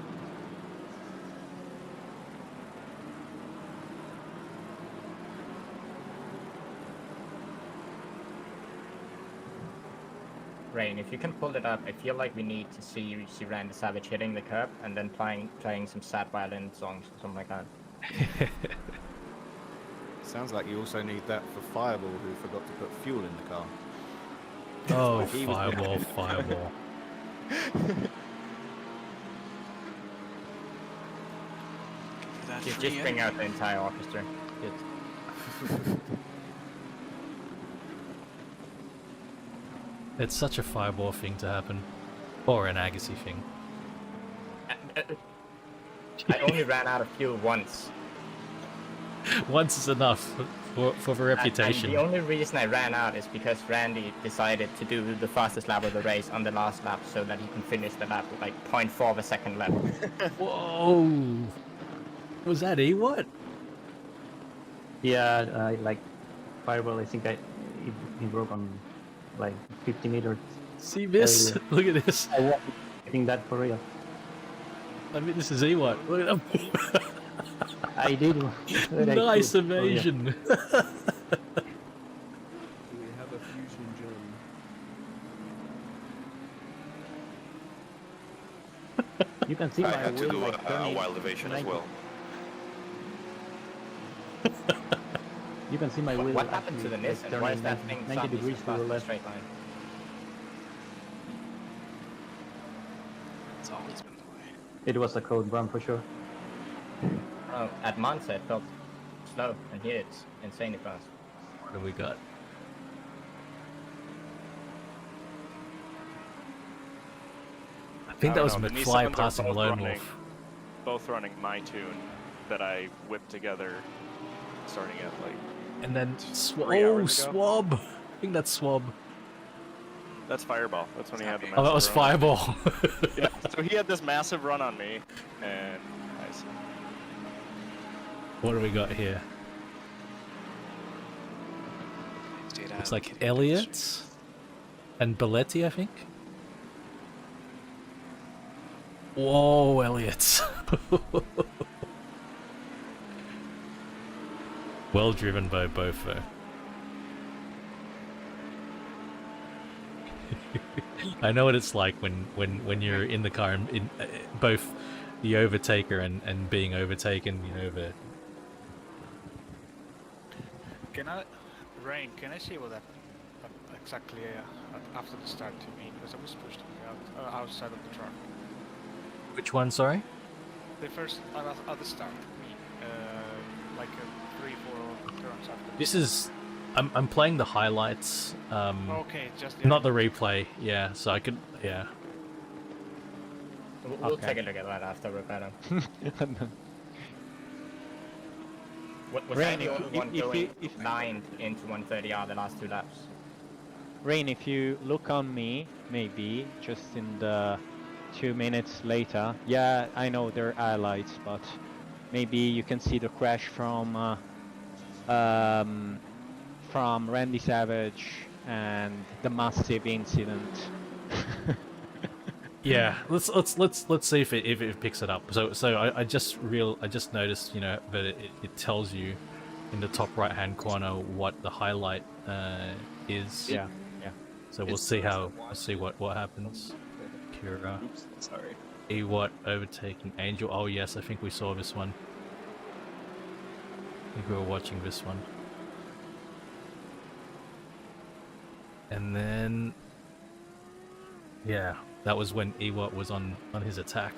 S4: Rain, if you can pull it up, I feel like we need to see Randy Savage hitting the curb and then playing some sad violin songs or something like that.
S5: Sounds like you also need that for Fireball, who forgot to put fuel in the car.
S6: Oh,
S5: He was-
S6: fireball, fireball.
S4: Just bring out the entire orchestra.
S6: It's such a fireball thing to happen. Or an Agassi thing.
S4: I only ran out of fuel once.
S6: Once is enough for the reputation.
S4: And the only reason I ran out is because Randy decided to do the fastest lap of the race on the last lap so that he can finish the lap with like 0.4 of a second left.
S6: Whoa! Was that what?
S9: Yeah, like Fireball, I think he broke on like 50 meters.
S6: See this?
S9: earlier.
S6: Look at this.
S9: I wasn't expecting that for real.
S6: I mean, this is Ewart. Look at that.
S9: I did. but I
S6: Nice
S9: could, so yeah.
S6: evasion.
S12: We have a fusion gem.
S9: You can see
S10: I
S9: my
S10: had to
S9: wheel
S10: do
S9: like
S10: a
S9: turning
S10: wild evasion as
S9: 90.
S10: well.
S9: You can see my wheel
S4: What happened to the
S9: actually,
S4: Nissan?
S9: like,
S4: Why is
S9: turning
S4: that thing
S9: 90 degrees to the left.
S4: straight line?
S1: It's always been the way.
S9: It was a code run for sure.
S4: Oh, at Monza it felt slow, and here it's insanely fast.
S6: What do we got? I think that was
S3: The
S6: McFly
S3: Nissans are
S6: passing
S3: both
S6: Lone
S3: running-
S6: Wolf.
S3: Both running my tune that I whipped together starting at like...
S6: And then
S3: 3 hours ago.
S6: Swab! I think that's Swab.
S3: That's Fireball. That's when he had the
S6: Oh, that was
S3: massive run.
S6: Fireball.
S3: Yeah, so he had this massive run on me, and nice.
S6: What do we got here?
S1: Stayed out
S6: Looks
S1: of
S6: like
S1: kitty
S6: Elliot
S1: position.
S6: and Belletti, I think. Whoa, Elliot. Well driven by both, though. I know what it's like when you're in the car and in both the overtaker and being overtaken, you know, the...
S8: Can I, Rain? Can I see what happened exactly after the start to me? Because I was supposed to be outside of the truck.
S6: Which one, sorry?
S8: The first at the start, me, like 3-4 turns after.
S6: This is... I'm playing the highlights,
S8: Okay, just
S6: not the replay, yeah, so I could, yeah.
S4: We'll
S9: Okay.
S4: take a look at that after we're better. Was
S14: Rain,
S4: I the only one
S14: if
S4: going
S14: you- if-
S4: 9 into 130R the last 2 laps?
S14: Rain, if you look on me, maybe just in the 2 minutes later. Yeah, I know they're highlights, but maybe you can see the crash from Randy Savage and the massive incident.
S6: Yeah, let's see if it picks it up. So I just noticed, you know, that it tells you in the top right hand corner what the highlight is.
S14: Yeah.
S6: So we'll see what happens. Kira.
S7: Oops, sorry.
S6: Ewart overtaking Angel. Oh yes, I think we saw this one. I think we were watching this one. And then... yeah, that was when Ewart was on his attack.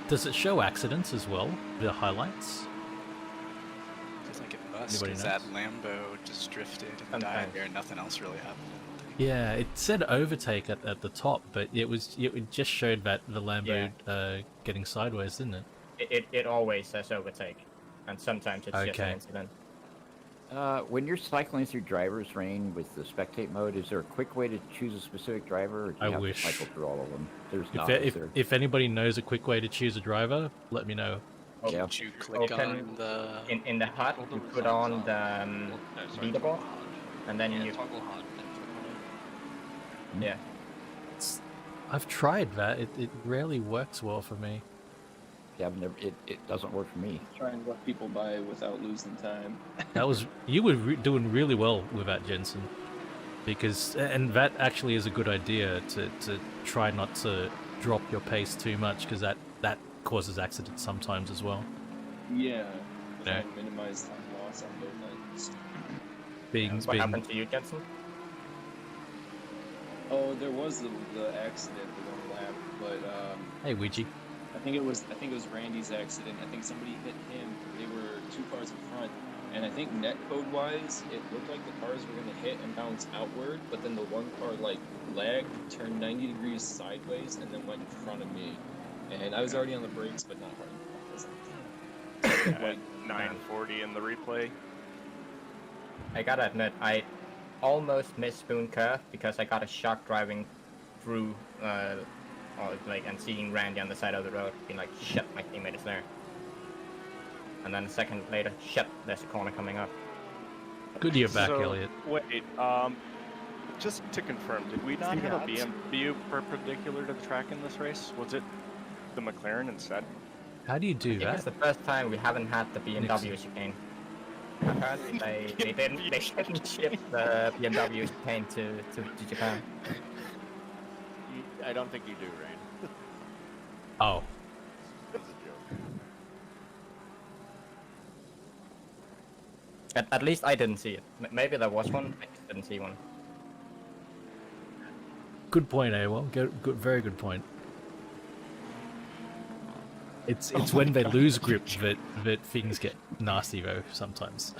S6: Does it show accidents as well? The highlights?
S1: I think it must,
S6: Anybody
S1: because that Lambo just drifted and died there, and nothing else really happened.
S6: Yeah, it said overtake at the top, but it just showed that the Lambo getting sideways, didn't it?
S4: It always says overtake, and sometimes it's just an incident.
S2: When you're cycling through driver's rain with the spectate mode, is there a quick way to choose a specific driver, or do you have to cycle through all of them? There's not.
S6: If anybody knows a quick way to choose a driver, let me know.
S2: Yeah.
S1: Did you click on the...
S4: In the HUD, you put on the leaderboard, and then you... Yeah.
S6: I've tried that. It rarely works well for me.
S2: Yeah, it doesn't work for me.
S7: Try and let people by without losing time.
S6: You were doing really well with that, Jensen, and that actually is a good idea to try not to drop your pace too much, because that causes accidents sometimes as well.
S7: Yeah. Try and minimize time loss on both ends.
S4: What happened to you, Jensen?
S7: Oh, there was the accident the one lap, but
S6: hey, Ouija.
S7: I think it was Randy's accident. I think somebody hit him. They were 2 cars in front, and I think netcode wise, it looked like the cars were gonna hit and bounce outward, but then the one car like lagged, turned 90 degrees sideways, and then went in front of me. And I was already on the brakes, but not hard.
S3: Like 940 in the replay.
S4: I gotta admit, I almost missed Spoon Curve because I got a shock driving through, and seeing Randy on the side of the road, being like, shit, my teammate is there. And then a second later, shit, there's a corner coming up.
S6: Good you're back, Elliot.
S3: Wait, just to confirm, did we not have a BMW perpendicular to the track in this race? Was it the McLaren instead?
S6: How do you do that?
S4: It's the first time we haven't had the BMW chicane. Apparently they didn't ship the BMW chicane to Japan.
S15: I don't think you do, Rain.
S6: Oh.
S15: That was a joke.
S4: At least I didn't see it. Maybe there was one, I just didn't see one.
S6: Good point, AWOL. Good, very good point. It's when they lose grip that things get nasty though sometimes.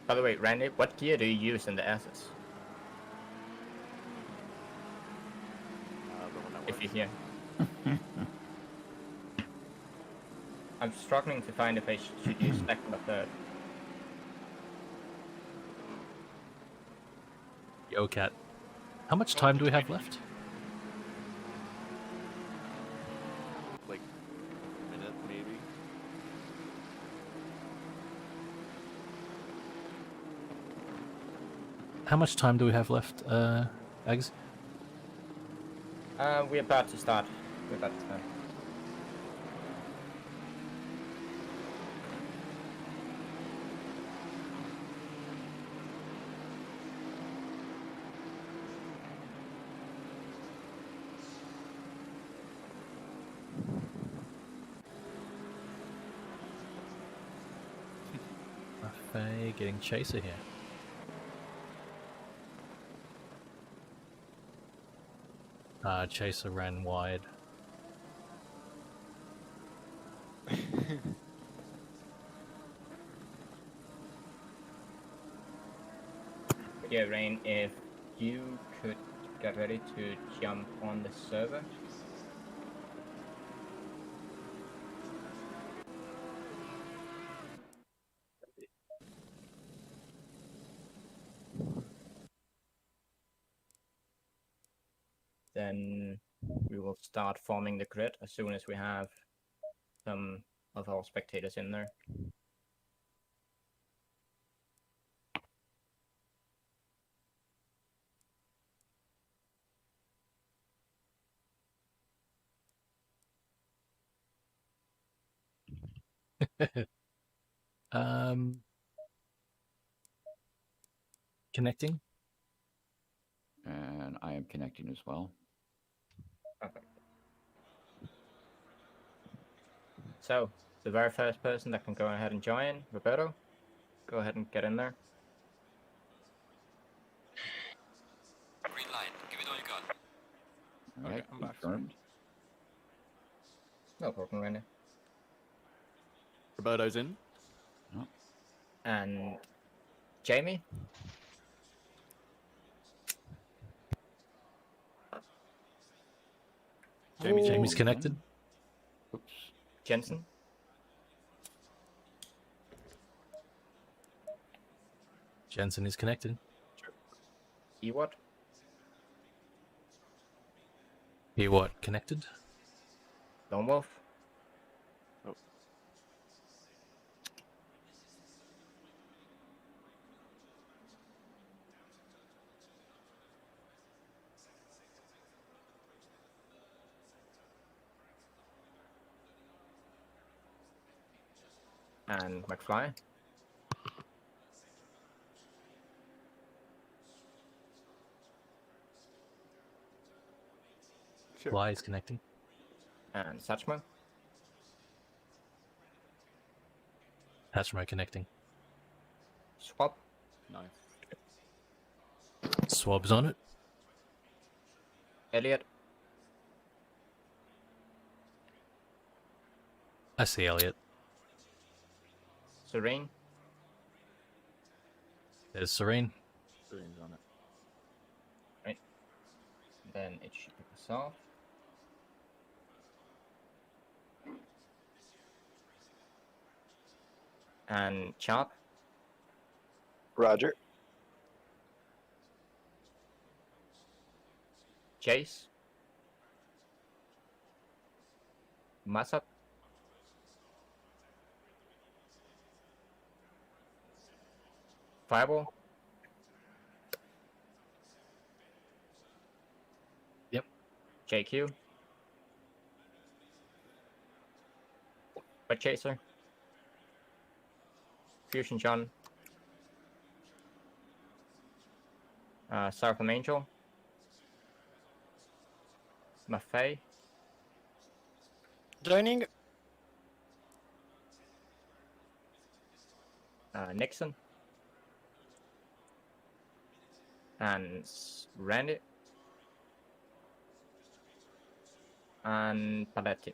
S4: By the way, Randy, what gear do you use in the S's? If you're here. I'm struggling to find if I should use second or third.
S6: Yo, Cat. How much time do we have left?
S15: Like a minute, maybe.
S6: How much time do we have left, Eggs?
S4: We're about to start. We're about to start.
S6: Buffet getting Chaser here. Chaser ran wide.
S4: Yeah, Rain, if you could get ready to jump on the server. Then we will start forming the grid as soon as we have some of our spectators in there.
S6: Connecting.
S2: And I am connecting as well.
S4: Perfect. So, the very first person that can go ahead and join, Roberto, go ahead and get in there.
S10: Green light. Give it all you got.
S2: All right,
S8: I'm back.
S2: confirmed.
S4: No problem, Randy.
S5: Roberto's in.
S2: Oh.
S4: And Jamie?
S6: Jamie's connected.
S2: Oops.
S4: Jensen?
S6: Jensen is connected.
S4: Ewart?
S6: Ewart connected.
S4: Lone Wolf?
S3: Oh.
S4: And McFly?
S6: Fly is connecting.
S4: And Satchmo?
S6: Hatchmo connecting.
S4: Swap?
S5: No.
S6: Swab's on it.
S4: Elliot?
S6: I see Elliot.
S4: Serene?
S6: There's Serene.
S5: Serene's on it.
S4: Right. Then it should pick us off. And Chop?
S16: Roger.
S4: Chase? Massup? Fireball?
S6: Yep.
S4: JQ? Wet Chaser? Fusion John? Seraphim Angel? Maffei?
S16: Joining.
S4: Nixon? And Randy? And Paletti.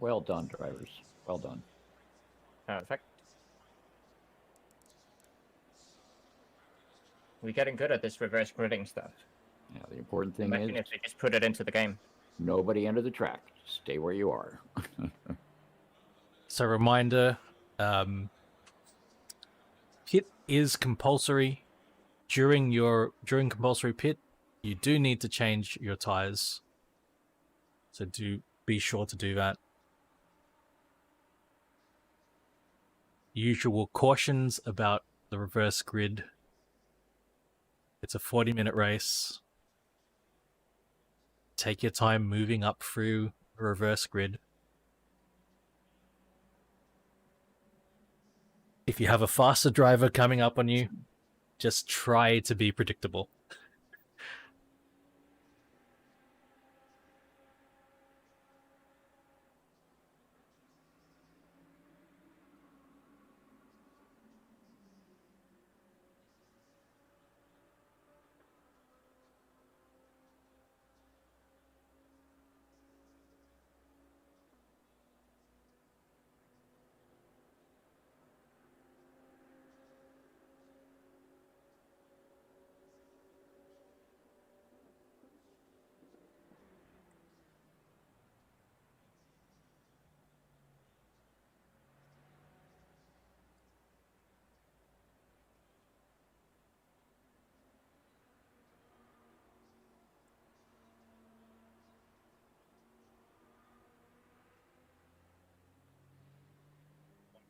S2: Well done, drivers. Well done.
S4: Perfect. We're getting good at this reverse gridding stuff.
S2: Yeah, the important thing
S4: Imagine
S2: is
S4: if they just put it into the game.
S2: nobody enter the track. Stay where you are.
S6: So reminder, pit is compulsory. During compulsory pit, you do need to change your tires. So do be sure to do that. Usual cautions about the reverse grid. It's a 40-minute race. Take your time moving up through the reverse grid. If you have a faster driver coming up on you, just try to be predictable.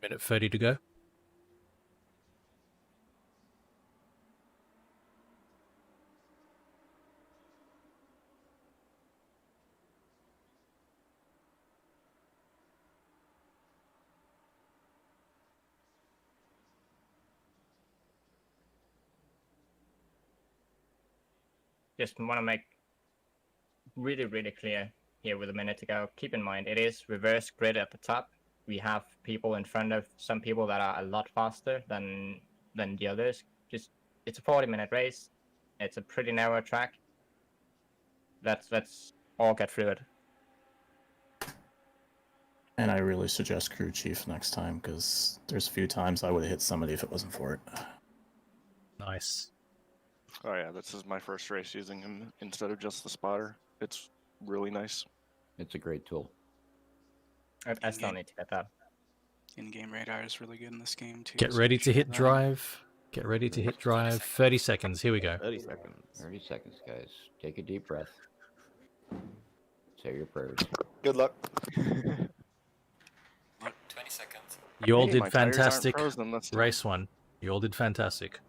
S6: Minute 30 to go.
S4: just want to make really, really clear here with a minute to go. Keep in mind, it is reverse grid at the top. We have people in front of some people that are a lot faster than the others. Just it's a 40-minute race. It's a pretty narrow track. Let's all get through it.
S13: And I really suggest crew chief next time, because there's a few times I would have hit somebody if it wasn't for it.
S6: Nice.
S3: Oh yeah, this is my first race using him instead of just the spotter. It's really nice.
S2: It's a great tool.
S4: I still need to get that.
S1: In-game radar is really good in this game too.
S6: Get
S1: so
S6: ready
S1: make
S6: to
S1: sure
S6: hit
S1: that-
S6: drive. Get ready to hit drive. 30 seconds. Here we go.
S5: 30 seconds.
S2: 30 seconds, guys. Take a deep breath. Say your prayers.
S16: Good luck.
S10: 20 seconds.
S6: You all
S3: Hey,
S6: did
S3: my tires aren't
S6: fantastic.
S3: frozen, that's the-
S6: Race 1. You all did fantastic.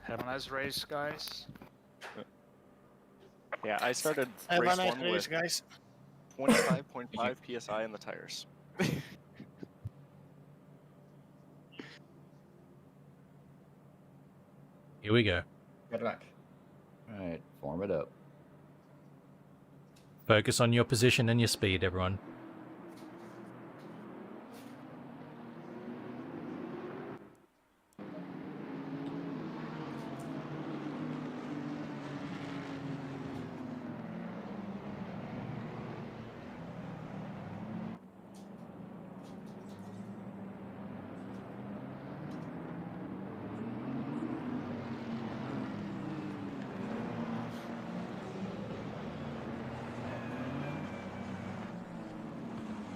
S8: Have a nice race, guys.
S3: Yeah, I started
S15: Have a
S3: race
S15: nice
S3: 1
S15: race,
S3: with
S15: guys.
S3: 25.5 psi in the tires.
S6: Here we go.
S4: Good luck.
S2: All right, form it up.
S6: Focus on your position and your speed, everyone.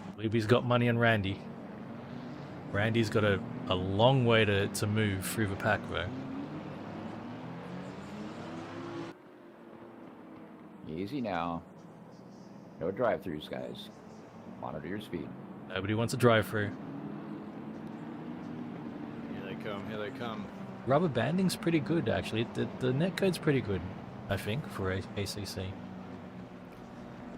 S6: I believe he's got money on Randy. Randy's got a long way to move through the pack, though.
S2: Easy now. No drive-throughs, guys. Monitor your speed.
S6: Nobody wants a drive-through.
S5: Here they come. Here they come.
S6: Rubber banding's pretty good, actually. The netcode's pretty good, I think, for ACC.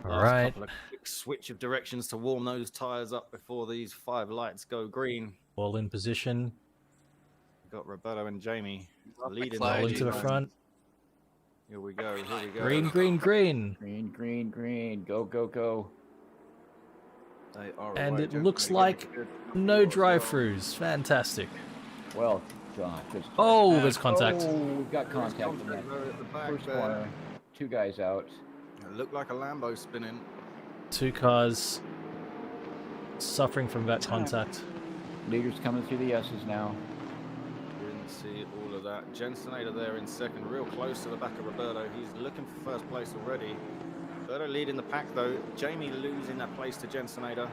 S6: All
S5: Last
S6: right.
S5: couple of quick switch of directions to warm those tires up before these 5 lights go green.
S6: All in position.
S5: Got Roberto and Jamie leading
S6: All
S5: the
S6: into the front.
S5: Here we go. Here we go.
S6: Green, green, green.
S2: Green, green, green. Go, go, go.
S5: They are
S6: And
S5: away,
S6: it
S5: Jeff.
S6: looks
S5: Gonna
S6: like
S5: give it a good
S6: no
S5: as well.
S6: drive-throughs. Fantastic.
S2: Well, John.
S6: Oh, there's contact.
S2: Oh, we've got
S5: There's
S2: contact in that
S5: contact right at the back
S2: first
S5: there.
S2: corner. 2 guys out.
S5: It looked like a Lambo spinning.
S6: 2 cars suffering from that contact.
S2: Leaders coming through the S's now.
S5: Didn't see all of that. Jensenator there in second, real close to the back of Roberto. He's looking for first place already. Roberto leading the pack though. Jamie losing that place to Jensenator.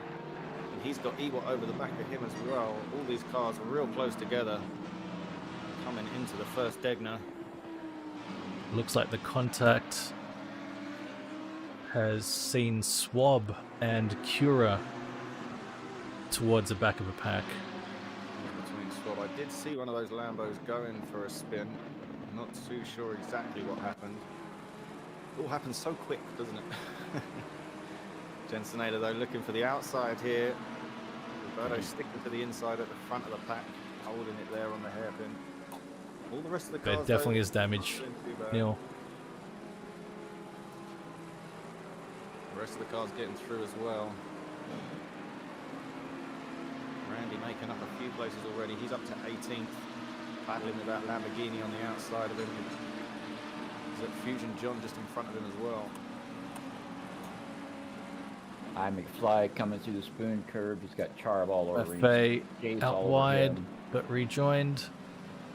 S5: And he's got Ewart over the back of him as well. All these cars are real close together. Coming into the first Degner.
S6: Looks like the contact has seen Swab and Cura towards the back of the pack.
S5: Between Swab. I did see one of those Lambos going for a spin. Not too sure exactly what happened. It all happens so quick, doesn't it? Jensenator though looking for the outside here. Roberto sticking to the inside at the front of the pack, holding it there on the hairpin. All the rest of the cars
S6: But definitely
S5: though,
S6: is damage.
S5: not doing too bad.
S6: Neil.
S5: The rest of the cars getting through as well. Randy making up a few places already. He's up to 18th, battling with that Lamborghini on the outside of him. He's got Fusion John just in front of him as well.
S2: I McFly coming through the spoon curve. He's got Charb all over him.
S6: FA
S2: Jace
S6: out
S2: all over
S6: wide,
S2: him.
S6: but rejoined.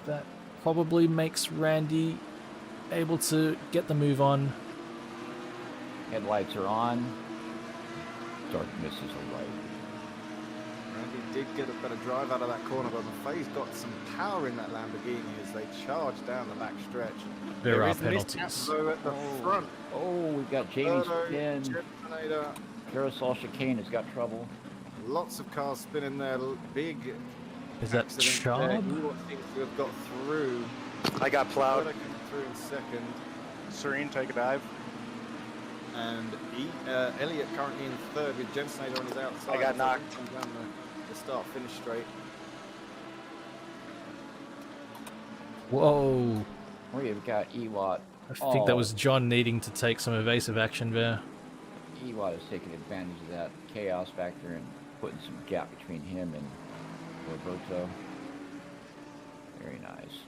S6: That probably makes Randy able to get the move on.
S2: Headlights are on. Darkness is a light.
S5: Randy did get a better drive out of that corner, but Maffei's got some power in that Lamborghini as they charge down the back stretch.
S6: There are
S5: is
S6: penalties.
S5: mishaps, though, at the front.
S2: Oh, we've got Jamie's
S5: Roberto,
S2: spin.
S5: Jensenator.
S2: Carousel chicane has got trouble.
S5: Lots of cars spinning there. Big
S6: Is that
S5: accident there.
S6: Charb?
S5: Ewart seems to have got through.
S16: I got plowed.
S5: Roberto came through in second.
S3: Serene, take a dive.
S5: And Elliott currently in third with Jensenator on his outside.
S16: I got knocked.
S5: Down the start-finish straight.
S6: Whoa.
S2: We've got Ewart
S6: I think that was John needing to take some evasive action there.
S2: Ewad is taking advantage of that chaos factor and putting some gap between him and Roberto. Very nice.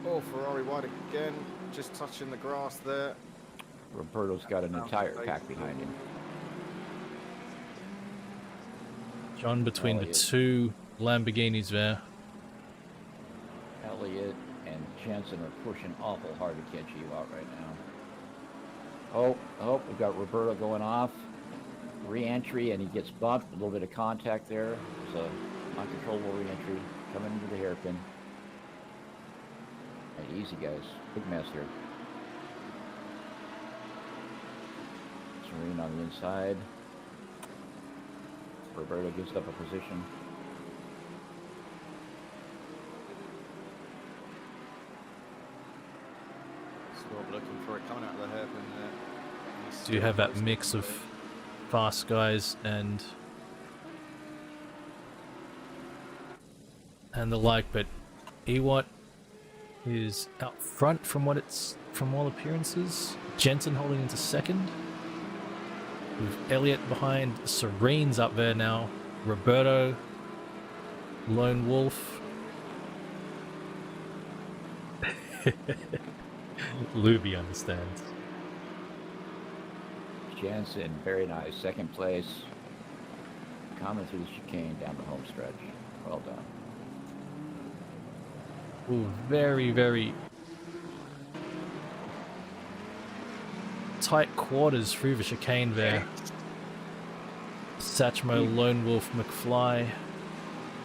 S5: Oh, Ferrari wide again, just touching the grass there.
S2: Roberto's got an entire pack behind him.
S6: John between the two Lamborghinis there.
S2: Elliott and Jensen are pushing awful hard to catch Ewad right now. Oh, we've got Roberto going off. Re-entry, and he gets bumped. A little bit of contact there. It's a uncontrollable re-entry coming into the hairpin. Right, easy, guys. Big mess here. Serene on the inside. Roberto gives up a position.
S5: Swab looking for it coming out of the hairpin there.
S6: Do you have that mix of fast guys and the like, but Ewad is out front from all appearances. Jensen holding into second. With Elliott behind. Serene's up there now. Roberto. Lone Wolf. Luby understands.
S2: Jensen, very nice. Second place. Coming through the chicane down the home stretch. Well done.
S6: Ooh, very, very tight quarters through the chicane there. Satchmo, Lone Wolf, McFly.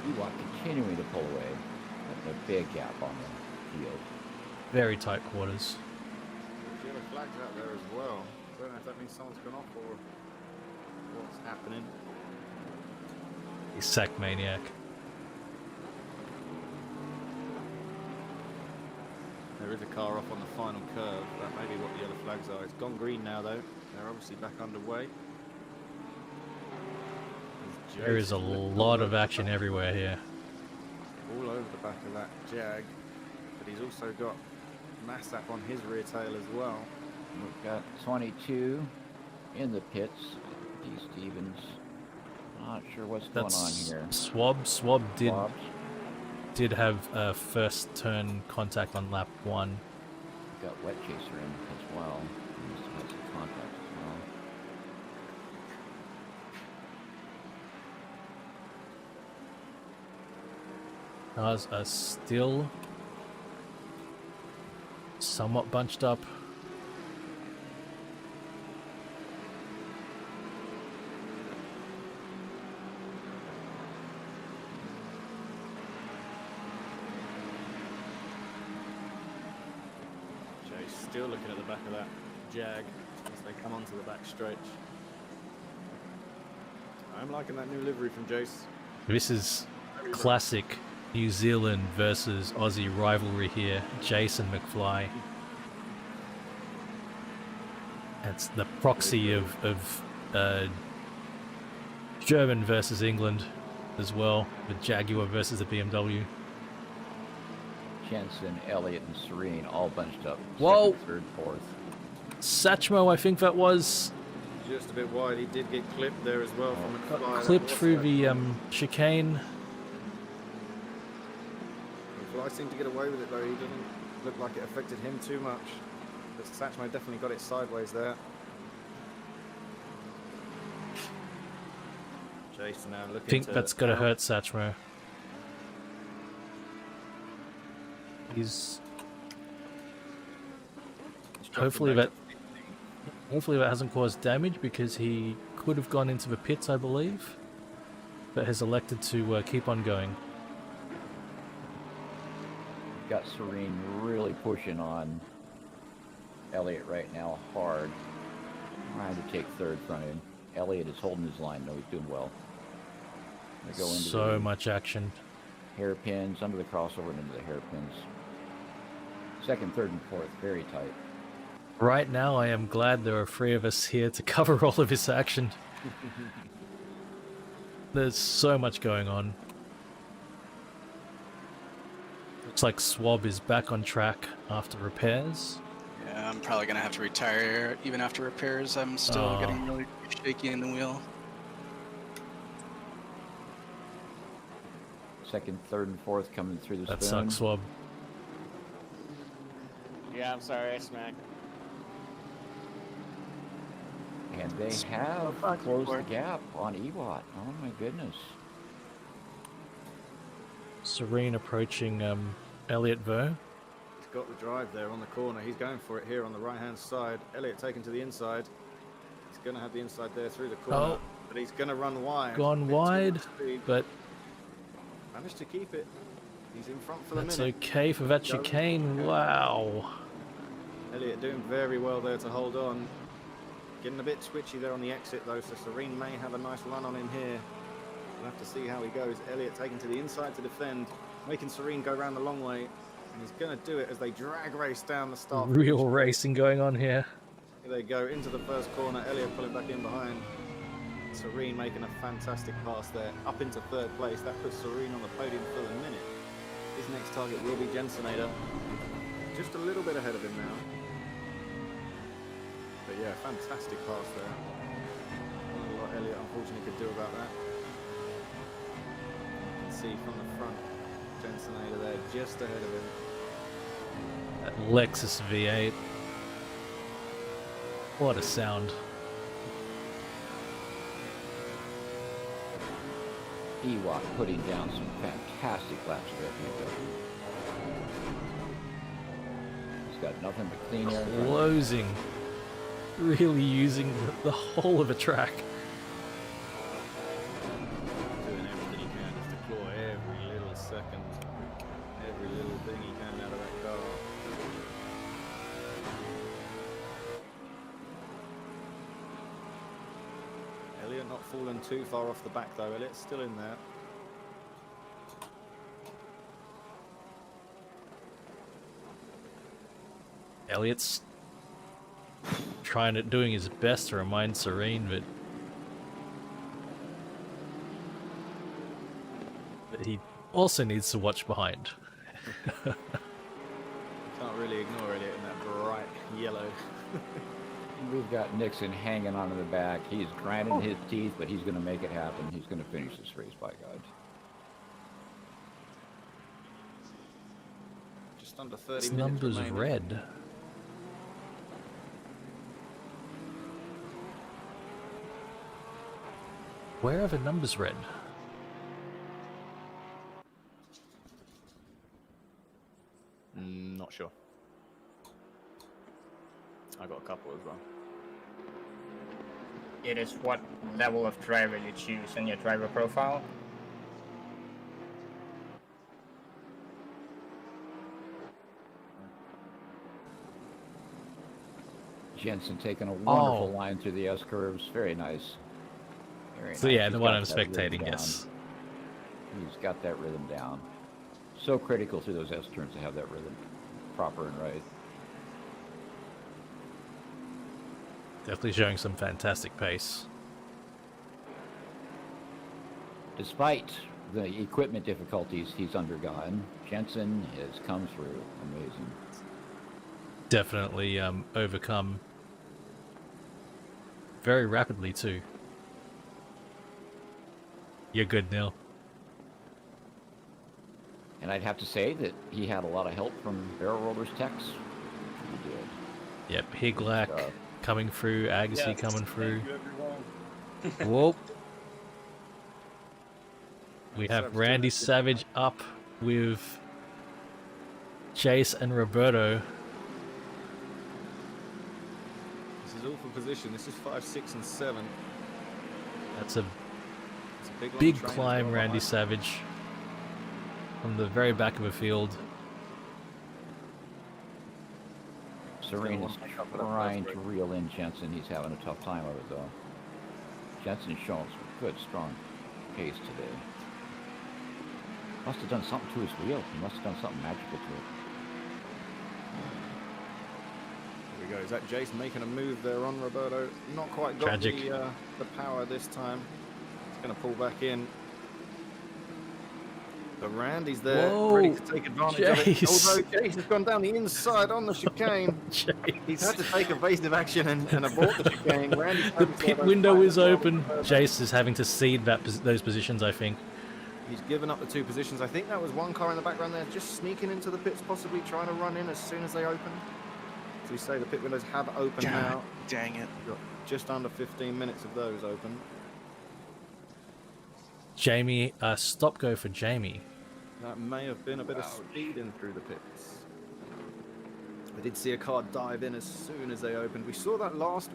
S2: Ewad continuing to pull away. That's a big gap on the field.
S6: Very tight quarters.
S5: There's yellow flags out there as well. I don't know if that means someone's gone off or what's happening.
S6: He's sack maniac.
S5: There is a car off on the final curve. That may be what the yellow flags are. It's gone green now, though. They're obviously back underway.
S6: There is a lot of action everywhere here.
S5: All over the back of that Jag. But he's also got Massap on his rear tail as well.
S2: We've got 22 in the pits. D. Stevens. Not sure what's going on here.
S6: Swab did have first turn contact on lap 1.
S2: Got Wet Chaser in as well. He must have had some contact as well.
S6: Cars are still somewhat bunched up.
S5: Still looking at the back of that Jag as they come onto the back stretch. I'm liking that new livery from Jace.
S6: This is classic New Zealand versus Aussie rivalry here. Jason McFly. That's the proxy of German versus England as well, with Jaguar versus the BMW.
S2: Jensen, Elliott, and Serene all bunched up.
S6: Whoa!
S2: Second, third, fourth.
S6: Satchmo, I think that was
S5: Just a bit wide. He did get clipped there as well from a fly.
S6: clipped through the chicane.
S5: The fly seemed to get away with it though. He didn't look like it affected him too much. But Satchmo definitely got it sideways there. Jason now looking.
S6: I think that's gonna hurt Satchmo. He's hopefully that hasn't caused damage, because he could have gone into the pits, I believe, but has elected to keep on going.
S2: Got Serene really pushing on Elliott right now hard, trying to take third from him. Elliott is holding his line. No, he's doing well. They go into
S6: So much action.
S2: Hairpins, under the crossover and into the hairpins. Second, third, and fourth, very tight.
S6: Right now, I am glad there are 3 of us here to cover all of this action. There's so much going on. Looks like Swab is back on track after repairs.
S1: Yeah, I'm probably gonna have to retire even after repairs. I'm still getting really shaky in the wheel.
S2: Second, third, and fourth coming through the
S6: That
S2: spoon.
S6: sucks, Swab.
S17: Yeah, I'm sorry, I smacked.
S2: And they have closed the gap on Ewot. Oh my goodness.
S6: Serene approaching Elliot Ver.
S5: He's got the drive there on the corner. He's going for it here on the right-hand side. Elliot taken to the inside. He's going to have the inside there through the corner.
S6: Oh.
S5: But he's going to run wide.
S6: Gone wide, but
S5: managed to keep it. He's in front for the
S6: that's
S5: minute.
S6: okay for Vachikane. Wow.
S5: Elliot doing very well there to hold on. Getting a bit twitchy there on the exit though, so Serene may have a nice run on him here. We'll have to see how he goes. Elliot taking to the inside to defend, making Serene go around the long way. And he's going to do it as they drag race down the start.
S6: Real racing going on here.
S5: Here they go into the first corner. Elliot pulling back in behind. Serene making a fantastic pass there. Up into third place. That puts Serene on the podium for the minute. His next target will be Jensenator. Just a little bit ahead of him now. But yeah, fantastic pass there. Not a lot Elliot unfortunately could do about that. You can see from the front, Jensenator there just ahead of him.
S6: That Lexus V8. What a sound.
S2: Ewok putting down some fantastic laps of FUW. He's got nothing but clean air.
S6: Closing. Really using the whole of a track.
S5: Doing everything he can just to claw every little second, every little thing he can out of that car. Elliot not falling too far off the back though. Elliot's still in there.
S6: Elliot's doing his best to remind Serene, but he also needs to watch behind.
S5: Can't really ignore Elliot in that bright yellow.
S2: We've got Nixon hanging onto the back. He's grinding his teeth, but he's going to make it happen. He's going to finish this race, by God.
S5: Just under 30
S6: This
S5: minutes
S6: number's
S5: remaining.
S6: red. Where are the numbers red?
S5: Not sure. I got a couple as well.
S4: It is what level of driver you choose in your driver profile.
S2: Jensen taking a wonderful line through the S curves. Very nice. Very
S6: So
S2: nice.
S6: yeah,
S2: He's
S6: the one
S2: got
S6: I'm
S2: that rhythm
S6: spectating,
S2: down.
S6: yes.
S2: He's got that rhythm down. So critical through those S turns to have that rhythm proper and right.
S6: Definitely showing some fantastic pace.
S2: Despite the equipment difficulties he's undergone, Jensen has come through. Amazing.
S6: Definitely overcome very rapidly too. You're good, Neil.
S2: And I'd have to say that he had a lot of help from Barrel Rollers Techs. He did.
S6: Yep, Higlak coming through, Agassi
S7: Yes,
S6: coming through.
S7: thank you, everyone.
S6: Whoa. We have Randy Savage up with Chase and Roberto.
S5: This is all for position. This is 5, 6, and 7.
S6: That's a
S5: It's a big, long
S6: big
S5: train as
S6: climb,
S5: well
S6: Randy
S5: behind.
S6: Savage. From the very back of a field.
S2: Serene is trying to reel in Jensen. He's having a tough time of it, though. Jensen's showing some good, strong pace today. Must have done something to his wheel. He must have done something magical to it.
S5: Here we go. Is that Jace making a move there on Roberto? Not quite got
S6: Tragic.
S5: the power this time. He's going to pull back in. But Randy's there,
S6: Whoa,
S5: ready to take advantage of it.
S6: Jace.
S5: Although Jace has gone down the inside on the chicane. He's had to take evasive action and abort the chicane. Randy's
S6: The pit window is open. Jace is having to cede those positions, I think.
S5: He's given up the 2 positions. I think that was one car in the background there, just sneaking into the pits, possibly trying to run in as soon as they open. As we say, the pit windows have opened now.
S3: Dang it.
S5: Got just under 15 minutes of those open.
S6: Jamie, stop go for Jamie.
S5: That may have been a bit of speed in through the pits. I did see a car dive in as soon as they opened. We saw that last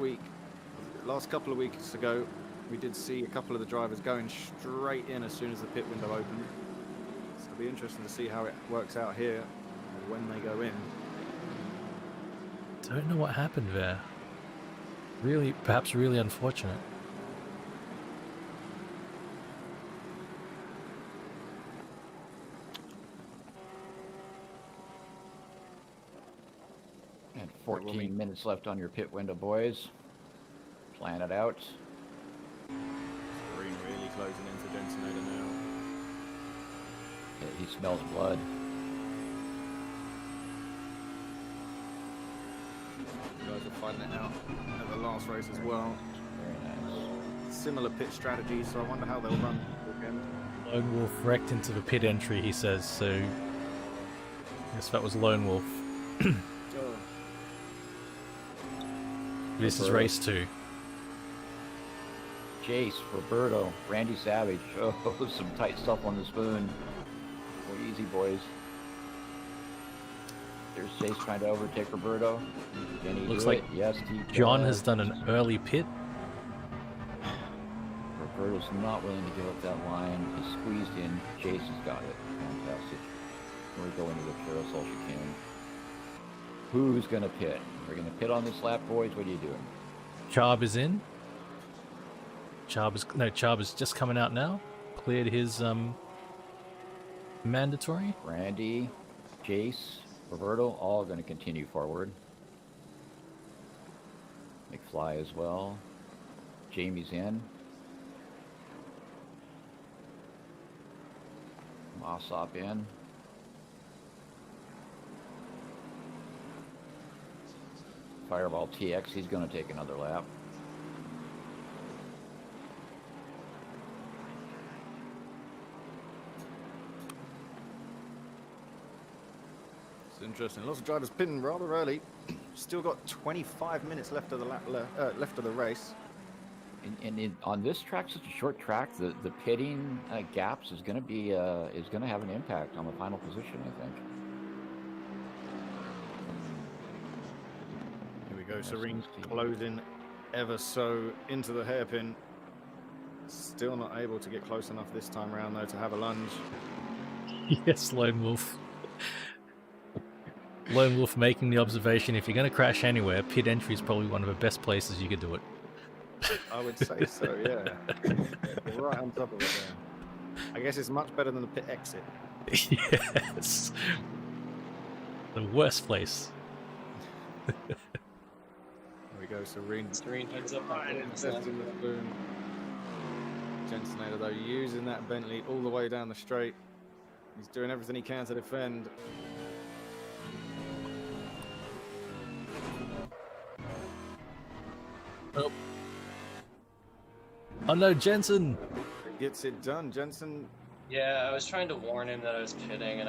S5: couple of weeks ago. We did see a couple of the drivers going straight in as soon as the pit window opened. So it'll be interesting to see how it works out here when they go in.
S6: Don't know what happened there. Perhaps really unfortunate.
S2: And 14 minutes left on your pit window, boys. Plan it out.
S5: Green really closing into Jensen now.
S2: Yeah, he smells blood.
S5: You guys are fighting it out at the last race as well.
S2: Very nice.
S5: Similar pit strategies, so I wonder how they'll run again.
S6: Lone Wolf wrecked into the pit entry, he says, so I guess that was Lone Wolf. This is race 2.
S2: Jace, Roberto, Randy Savage. Oh, some tight stuff on the spoon. Go easy, boys. There's Jace trying to overtake Roberto. Can he
S6: Looks
S2: do
S6: like
S2: it? Yes, he
S6: John
S2: does.
S6: has done an early pit.
S2: Roberto's not willing to give up that line. He's squeezed in. Jace has got it. Fantastic. We're going to the carousel chicane. Who's going to pit? We're going to pit on this lap, boys. What are you doing?
S6: Charb is in. Charb is just coming out now. Cleared his mandatory.
S2: Randy, Jace, Roberto, all going to continue forward. McFly as well. Jamie's in. Mossop in. Fireball TX, he's going to take another lap.
S5: It's interesting. Lots of drivers pitting rather early. Still got 25 minutes left of the left of the race.
S2: And on this track, such a short track, the pitting gaps is going to be is going to have an impact on the final position, I think.
S5: Here we go. Serene closing ever so into the hairpin. Still not able to get close enough this time around though to have a lunge.
S6: Yes, Lone Wolf. Lone Wolf making the observation, if you're going to crash anywhere, pit entry is probably one of the best places you could do it.
S5: I would say so, yeah. You're right on top of it there. I guess it's much better than the pit exit.
S6: Yes. The worst place.
S5: There we go, Serene.
S7: Serene heads up on
S5: in the spoon. Jensenator though using that Bentley all the way down the straight. He's doing everything he can to defend.
S6: Oh. Oh no, Jensen!
S5: Gets it done, Jensen.
S7: Yeah, I was trying to warn him that I was pitting, and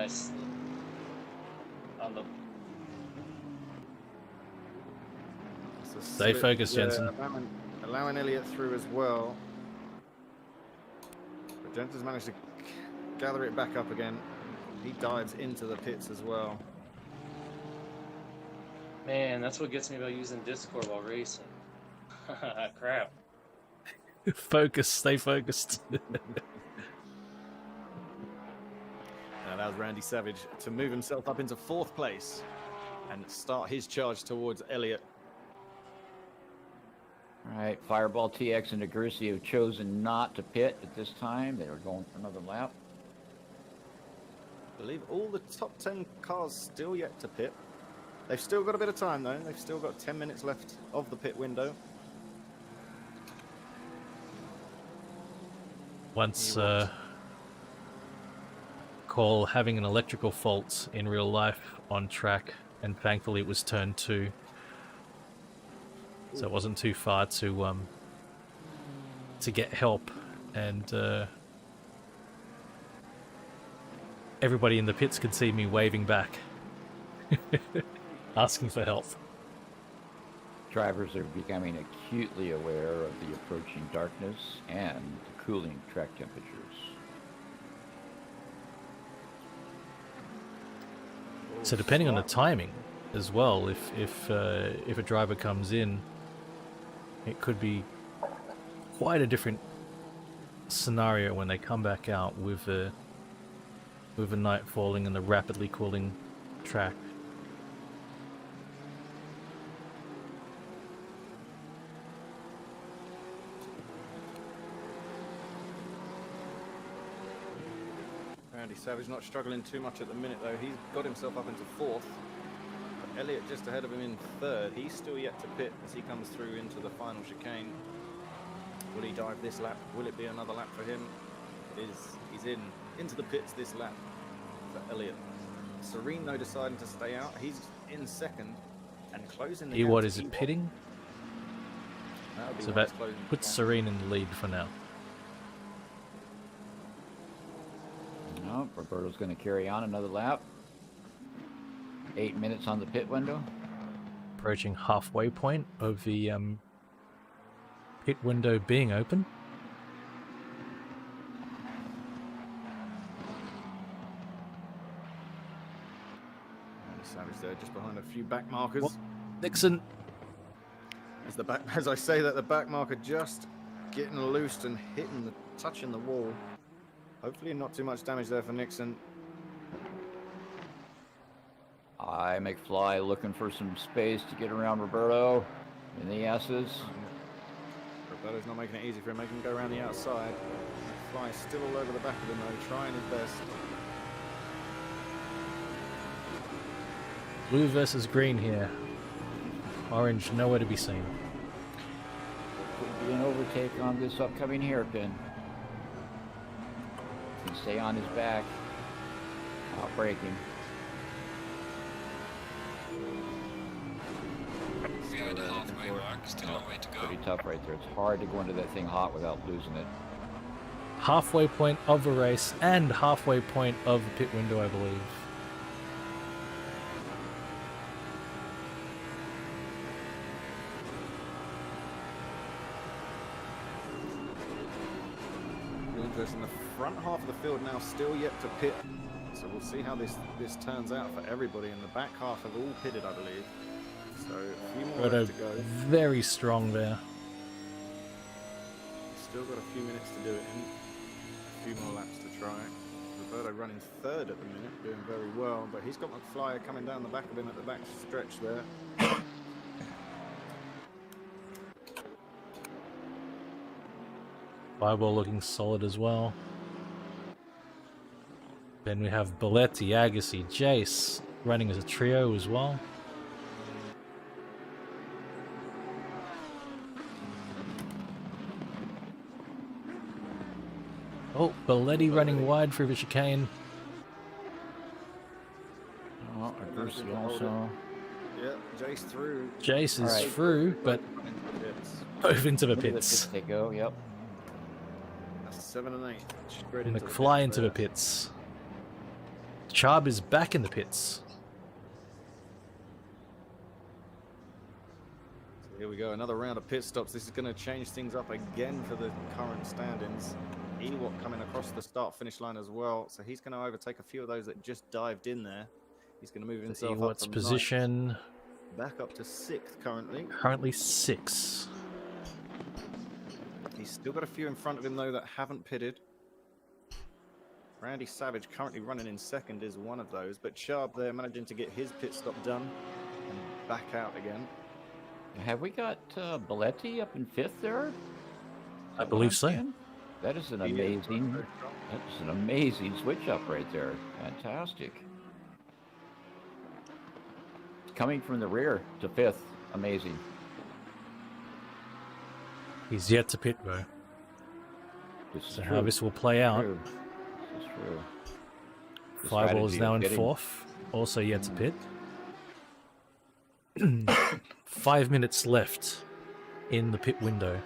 S7: on the.
S6: Stay focused, Jensen.
S5: Allowing Elliott through as well. But Jensen's managed to gather it back up again. He dives into the pits as well.
S7: Man, that's what gets me about using Discord while racing. Crap.
S6: Focus, stay focused.
S5: That allows Randy Savage to move himself up into 4th place and start his charge towards Elliott.
S2: All right, Fireball TX and Negursi have chosen not to pit at this time. They are going for another lap.
S5: I believe all the top 10 cars still yet to pit. They've still got a bit of time though. They've still got 10 minutes left of the pit window.
S6: Once recall having an electrical fault in real life on track, and thankfully it was turn 2. So it wasn't too far to get help, and everybody in the pits could see me waving back, asking for help.
S2: Drivers are becoming acutely aware of the approaching darkness and the cooling track temperatures.
S6: So depending on the timing as well, if a driver comes in, it could be quite a different scenario when they come back out with a night falling and the rapidly cooling track.
S5: Randy Savage not struggling too much at the minute though. He's got himself up into 4th. But Elliott just ahead of him in 3rd. He's still yet to pit as he comes through into the final chicane. Will he dive this lap? Will it be another lap for him? He's into the pits this lap for Elliott. Serene though deciding to stay out. He's in 2nd and closing the gap.
S6: What is it, pitting? So that
S5: closing
S6: puts Serene in the lead for now.
S2: No, Roberto's going to carry on another lap. 8 minutes on the pit window.
S6: Approaching halfway point of the pit window being open.
S5: Savage there, just behind a few back markers.
S6: Well, Nixon.
S5: As I say that, the back marker just getting loosed and touching the wall. Hopefully not too much damage there for Nixon.
S2: McFly looking for some space to get around Roberto in the S's.
S5: Roberto's not making it easy for him, making him go around the outside. McFly still all over the back of him though, trying his best.
S6: Blue versus green here. Orange nowhere to be seen.
S2: Could be an overtake on this upcoming hairpin. Can stay on his back. Not braking.
S10: We are at the halfway mark, still a long way to go.
S2: Pretty tough right there. It's hard to go into that thing hot without losing it.
S6: Halfway point of the race and halfway point of the pit window, I believe.
S5: In the front half of the field now still yet to pit, so we'll see how this turns out for everybody. In the back half have all pitted, I believe, so a few more left to go.
S6: Very strong there.
S5: Still got a few minutes to do it in, a few more laps to try. Roberto running 3rd at the minute, doing very well, but he's got McFly coming down the back of him at the back stretch there.
S6: Fireball looking solid as well. Then we have Belletti, Agassi, Jace running as a trio as well. Oh, Belletti running wide through the chicane.
S2: Oh, Agassi also.
S5: Yeah, Jace through.
S6: Jace is through, but both into the pits.
S2: They go, yep.
S5: 7 and 8. Straight
S6: And
S5: into
S6: McFly into the pits. Chubb is back in the pits.
S5: So here we go, another round of pit stops. This is going to change things up again for the current standings. Ewok coming across the start-finish line as well, so he's going to overtake a few of those that just dived in there. He's going to move himself up
S6: Ewok's
S5: from
S6: position.
S5: 9th, back up to 6th currently.
S6: Currently 6.
S5: He's still got a few in front of him though that haven't pitted. Randy Savage currently running in 2nd is one of those, but Sharp there managing to get his pit stop done and back out again.
S2: Have we got Belletti up in 5th there?
S6: I believe so.
S2: That is an amazing, switch up right there. Fantastic. Coming from the rear to 5th, amazing.
S6: He's yet to pit though. So how this will play out.
S2: This is true.
S6: Fireball is
S2: strategy
S6: now
S2: of
S6: in
S2: pitting.
S6: fourth, also yet to pit. 5 minutes left in the pit window.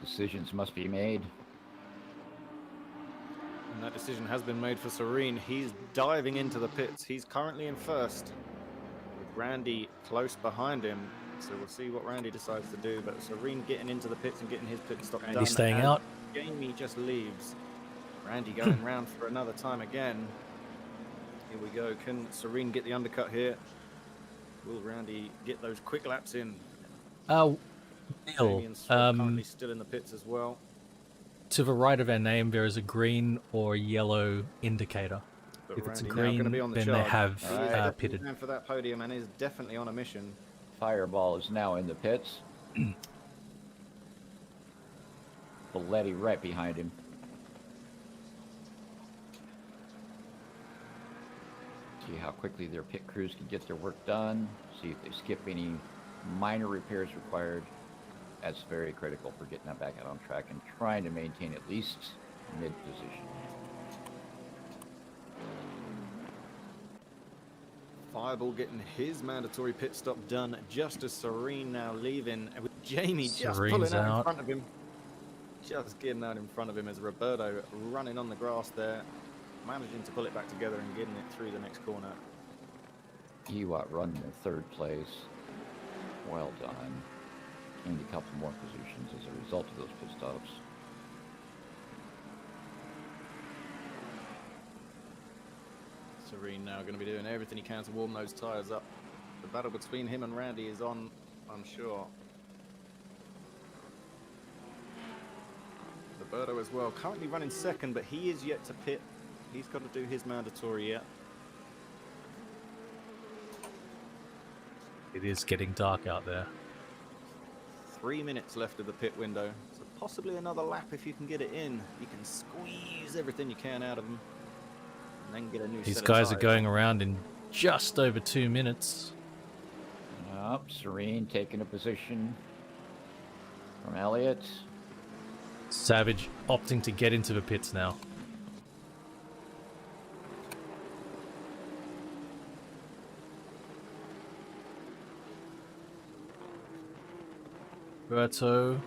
S2: Decisions must be made.
S5: And that decision has been made for Serene. He's diving into the pits. He's currently in first, with Randy close behind him. So we'll see what Randy decides to do. But Serene getting into the pits and getting his pit stop done.
S6: Randy staying
S5: as
S6: out.
S5: Jamie just leaves. Randy going round for another time again. Here we go. Can Serene get the undercut here? Will Randy get those quick laps in?
S6: Neil,
S5: Jamie and Swab currently still in the pits as well.
S6: to the right of our name, there is a green or yellow indicator.
S5: But
S6: If it's a
S5: Randy now gonna
S6: green,
S5: be on the
S6: then they
S5: charge.
S6: have
S5: He is definitely
S6: pitted.
S5: going for that podium and is definitely on a mission.
S2: Fireball is now in the pits. Belletti right behind him. See how quickly their pit crews can get their work done. See if they skip any minor repairs required. That's very critical for getting that back out on track and trying to maintain at least mid position.
S5: Fireball getting his mandatory pit stop done just as Serene now leaving, with Jamie just
S6: Serene's
S5: pulling out in
S6: out.
S5: front of him. Just getting out in front of him as Roberto running on the grass there, managing to pull it back together and getting it through the next corner.
S2: Ewat running in third place. Well done. Gained a couple more positions as a result of those pit stops.
S5: Serene now going to be doing everything he can to warm those tyres up. The battle between him and Randy is on, I'm sure. Roberto as well, currently running second, but he is yet to pit. He's got to do his mandatory yet.
S6: It is getting dark out there.
S5: 3 minutes left of the pit window, so possibly another lap if you can get it in. You can squeeze everything you can out of them, and then get a new
S6: These
S5: set of
S6: guys are
S5: tyres.
S6: going around in just over 2 minutes.
S2: Up, Serene taking a position from Elliott.
S6: Savage opting to get into the pits now. Roberto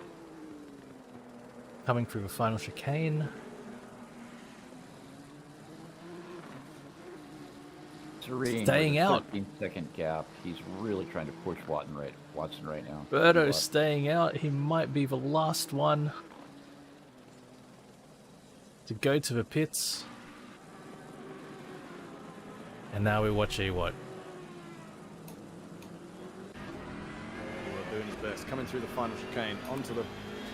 S6: coming through the final chicane.
S2: Serene
S6: Staying
S2: with a
S6: out.
S2: 13-second gap. He's really trying to push Watson right now.
S6: Roberto
S2: Ewat.
S6: staying out. He might be the last one to go to the pits. And now we watch Ewat.
S5: Doing his best, coming through the final chicane onto the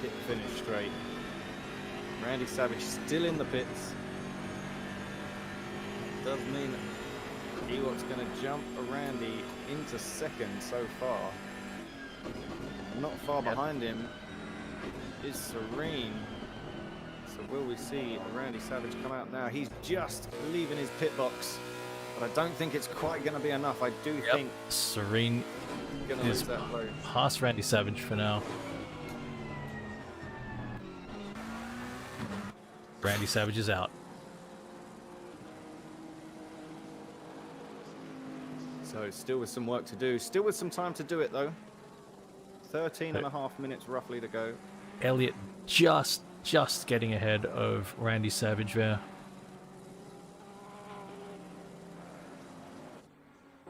S5: pit finish straight. Randy Savage still in the pits. Does mean Ewat's going to jump Randy into second so far. Not far behind him is Serene. So will we see Randy Savage come out now? He's just leaving his pit box, but I don't think it's quite going to be enough. I do think
S6: Serene
S5: going to
S6: is
S5: lose that place.
S6: past Randy Savage for now. Randy Savage is out.
S5: So still with some work to do. Still with some time to do it though. 13 and a half minutes roughly to go.
S6: Elliott just getting ahead of Randy Savage there.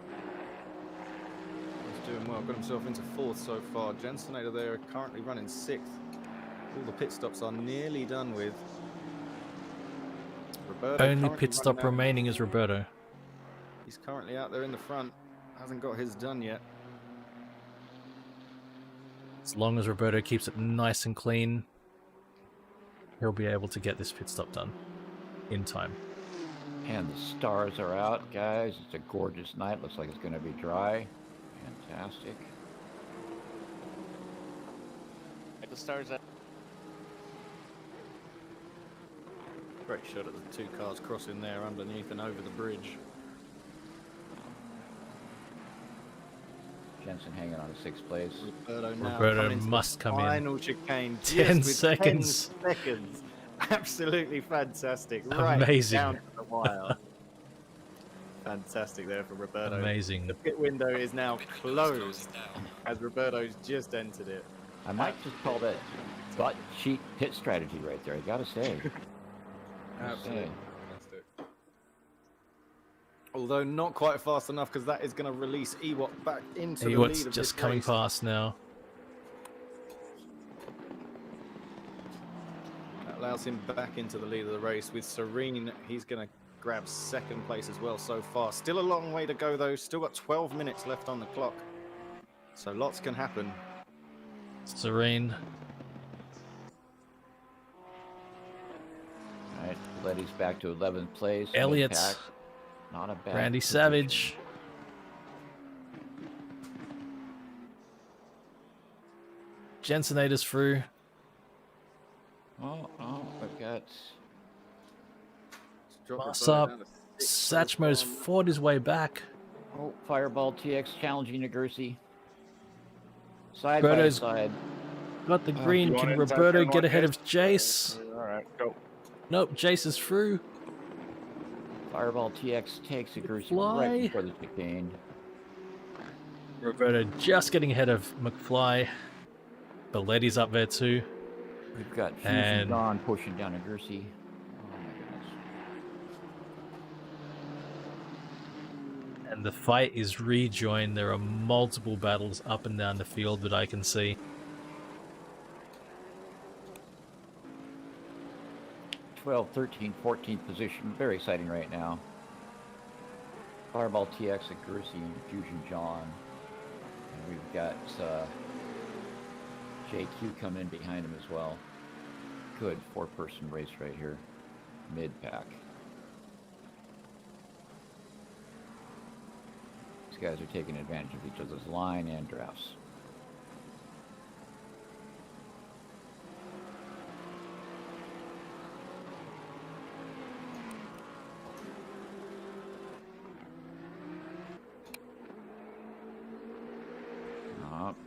S5: He's doing well. Got himself into fourth so far. Jensenator there currently running sixth. All the pit stops are nearly done with. Roberto
S6: Only
S5: currently
S6: pit stop
S5: running out.
S6: remaining is Roberto.
S5: He's currently out there in the front. Hasn't got his done yet.
S6: As long as Roberto keeps it nice and clean, he'll be able to get this pit stop done in time.
S2: And the stars are out, guys. It's a gorgeous night. Looks like it's going to be dry. Fantastic.
S17: Like the stars out.
S5: Great shot at the two cars crossing there underneath and over the bridge.
S2: Jensen hanging on to sixth place.
S5: Roberto now
S6: Roberto
S5: coming into the
S6: must come in.
S5: final chicane.
S6: 10
S5: just with
S6: seconds.
S5: 10 seconds. Absolutely fantastic. Right
S6: Amazing.
S5: down to the wire. Fantastic there for Roberto.
S6: Amazing.
S5: The pit window is now closed as Roberto's just entered it.
S2: I might just call that butt cheek pit strategy right there. I gotta say.
S5: Absolutely fantastic. Although not quite fast enough because that is going to release Ewok back into the lead
S6: Ewok's
S5: of
S6: just
S5: this
S6: coming
S5: race.
S6: past now.
S5: That allows him back into the lead of the race. With Serene, he's going to grab second place as well so far. Still a long way to go though. Still got 12 minutes left on the clock. So lots can happen.
S6: Serene.
S2: All right, Letty's back to 11th place.
S6: Elliott.
S2: Mid-pack. Not a bad
S6: Randy
S2: position.
S6: Savage. Jensenators through.
S2: Oh, I've got...
S6: Pass up. Satchmo's fought his way back.
S2: Oh, Fireball TX challenging Nagursi. Side
S6: Roberto's
S2: by side.
S6: got the green. Can Roberto get ahead of Jace?
S3: Alright, go.
S6: Nope, Jace is through.
S2: Fireball TX takes Nagursi
S6: Fly.
S2: right before the chicane.
S6: Roberto just getting ahead of McFly. Belletti's up there too.
S2: We've got Fusion
S6: And-
S2: Dawn pushing down Nagursi. Oh my goodness.
S6: And the fight is rejoined. There are multiple battles up and down the field that I can see.
S2: 12, 13, 14th position. Very exciting right now. Fireball TX, Nagursi, and Fusion John. And we've got JQ coming in behind him as well. Good four-person race right here. Mid-pack. These guys are taking advantage of each other's line and drafts.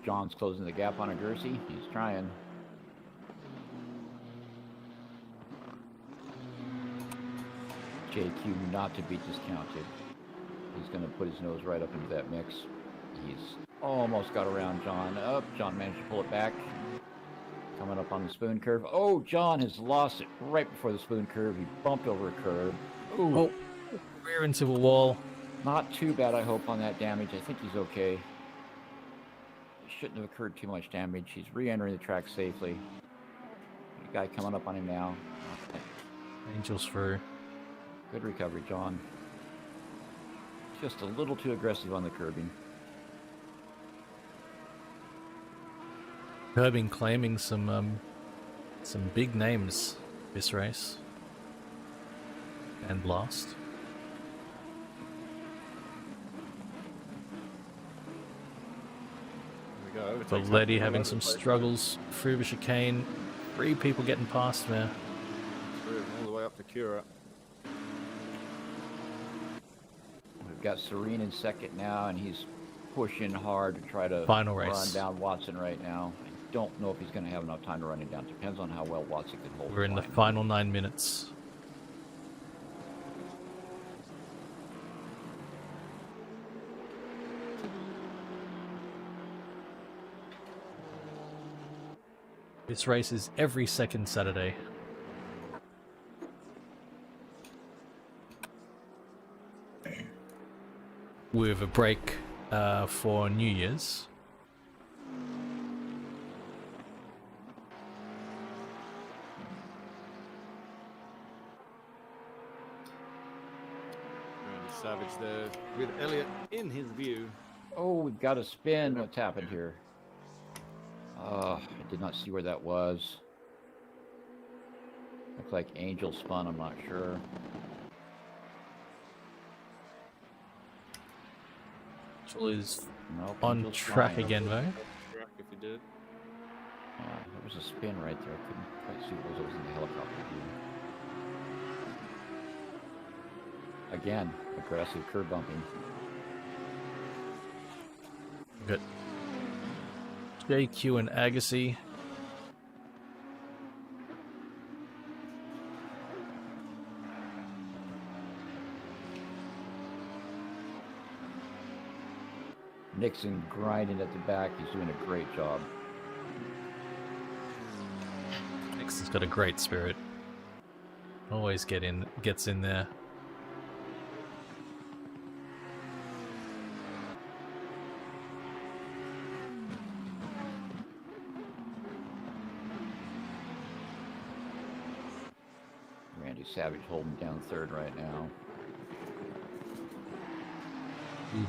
S2: John's closing the gap on Nagursi. He's trying. JQ not to be discounted. He's going to put his nose right up into that mix. He's almost got around John. Up, John managed to pull it back. Coming up on the spoon curve. Oh, John has lost it right before the spoon curve. He bumped over a curb. Ooh.
S6: Oh, rear into a wall.
S2: Not too bad, I hope, on that damage. I think he's okay. Shouldn't have occurred too much damage. He's re-entering the track safely. The guy coming up on him now.
S6: Angels through.
S2: Good recovery, John. Just a little too aggressive on the curbing.
S6: Curbing claiming some big names this race. And lost. Belletti having some struggles through the chicane. 3 people getting past there.
S5: All the way up to Cura.
S2: We've got Serene in second now, and he's pushing hard to try to
S6: Final
S2: run
S6: race.
S2: down Watson right now. I don't know if he's going to have enough time to run him down. Depends on how well Watson can hold
S6: We're in the final 9 minutes. This race is every second Saturday. With a break for New Year's.
S5: Randy Savage there with Elliott in his view.
S2: Oh, we've got a spin. What's happened here? I did not see where that was. Looks like Angel spun, I'm not sure.
S6: Angel is
S2: Nope,
S6: on
S2: Angel's
S6: track
S2: flying.
S6: again though.
S5: Track if he did.
S2: There was a spin right there. I couldn't quite see what it was in the helicopter view. Again, aggressive curb bumping.
S6: Good. JQ and Agassi.
S2: Nixon grinding at the back. He's doing a great job.
S6: Nixon's got a great spirit. Always gets in there.
S2: Randy Savage holding down third right now.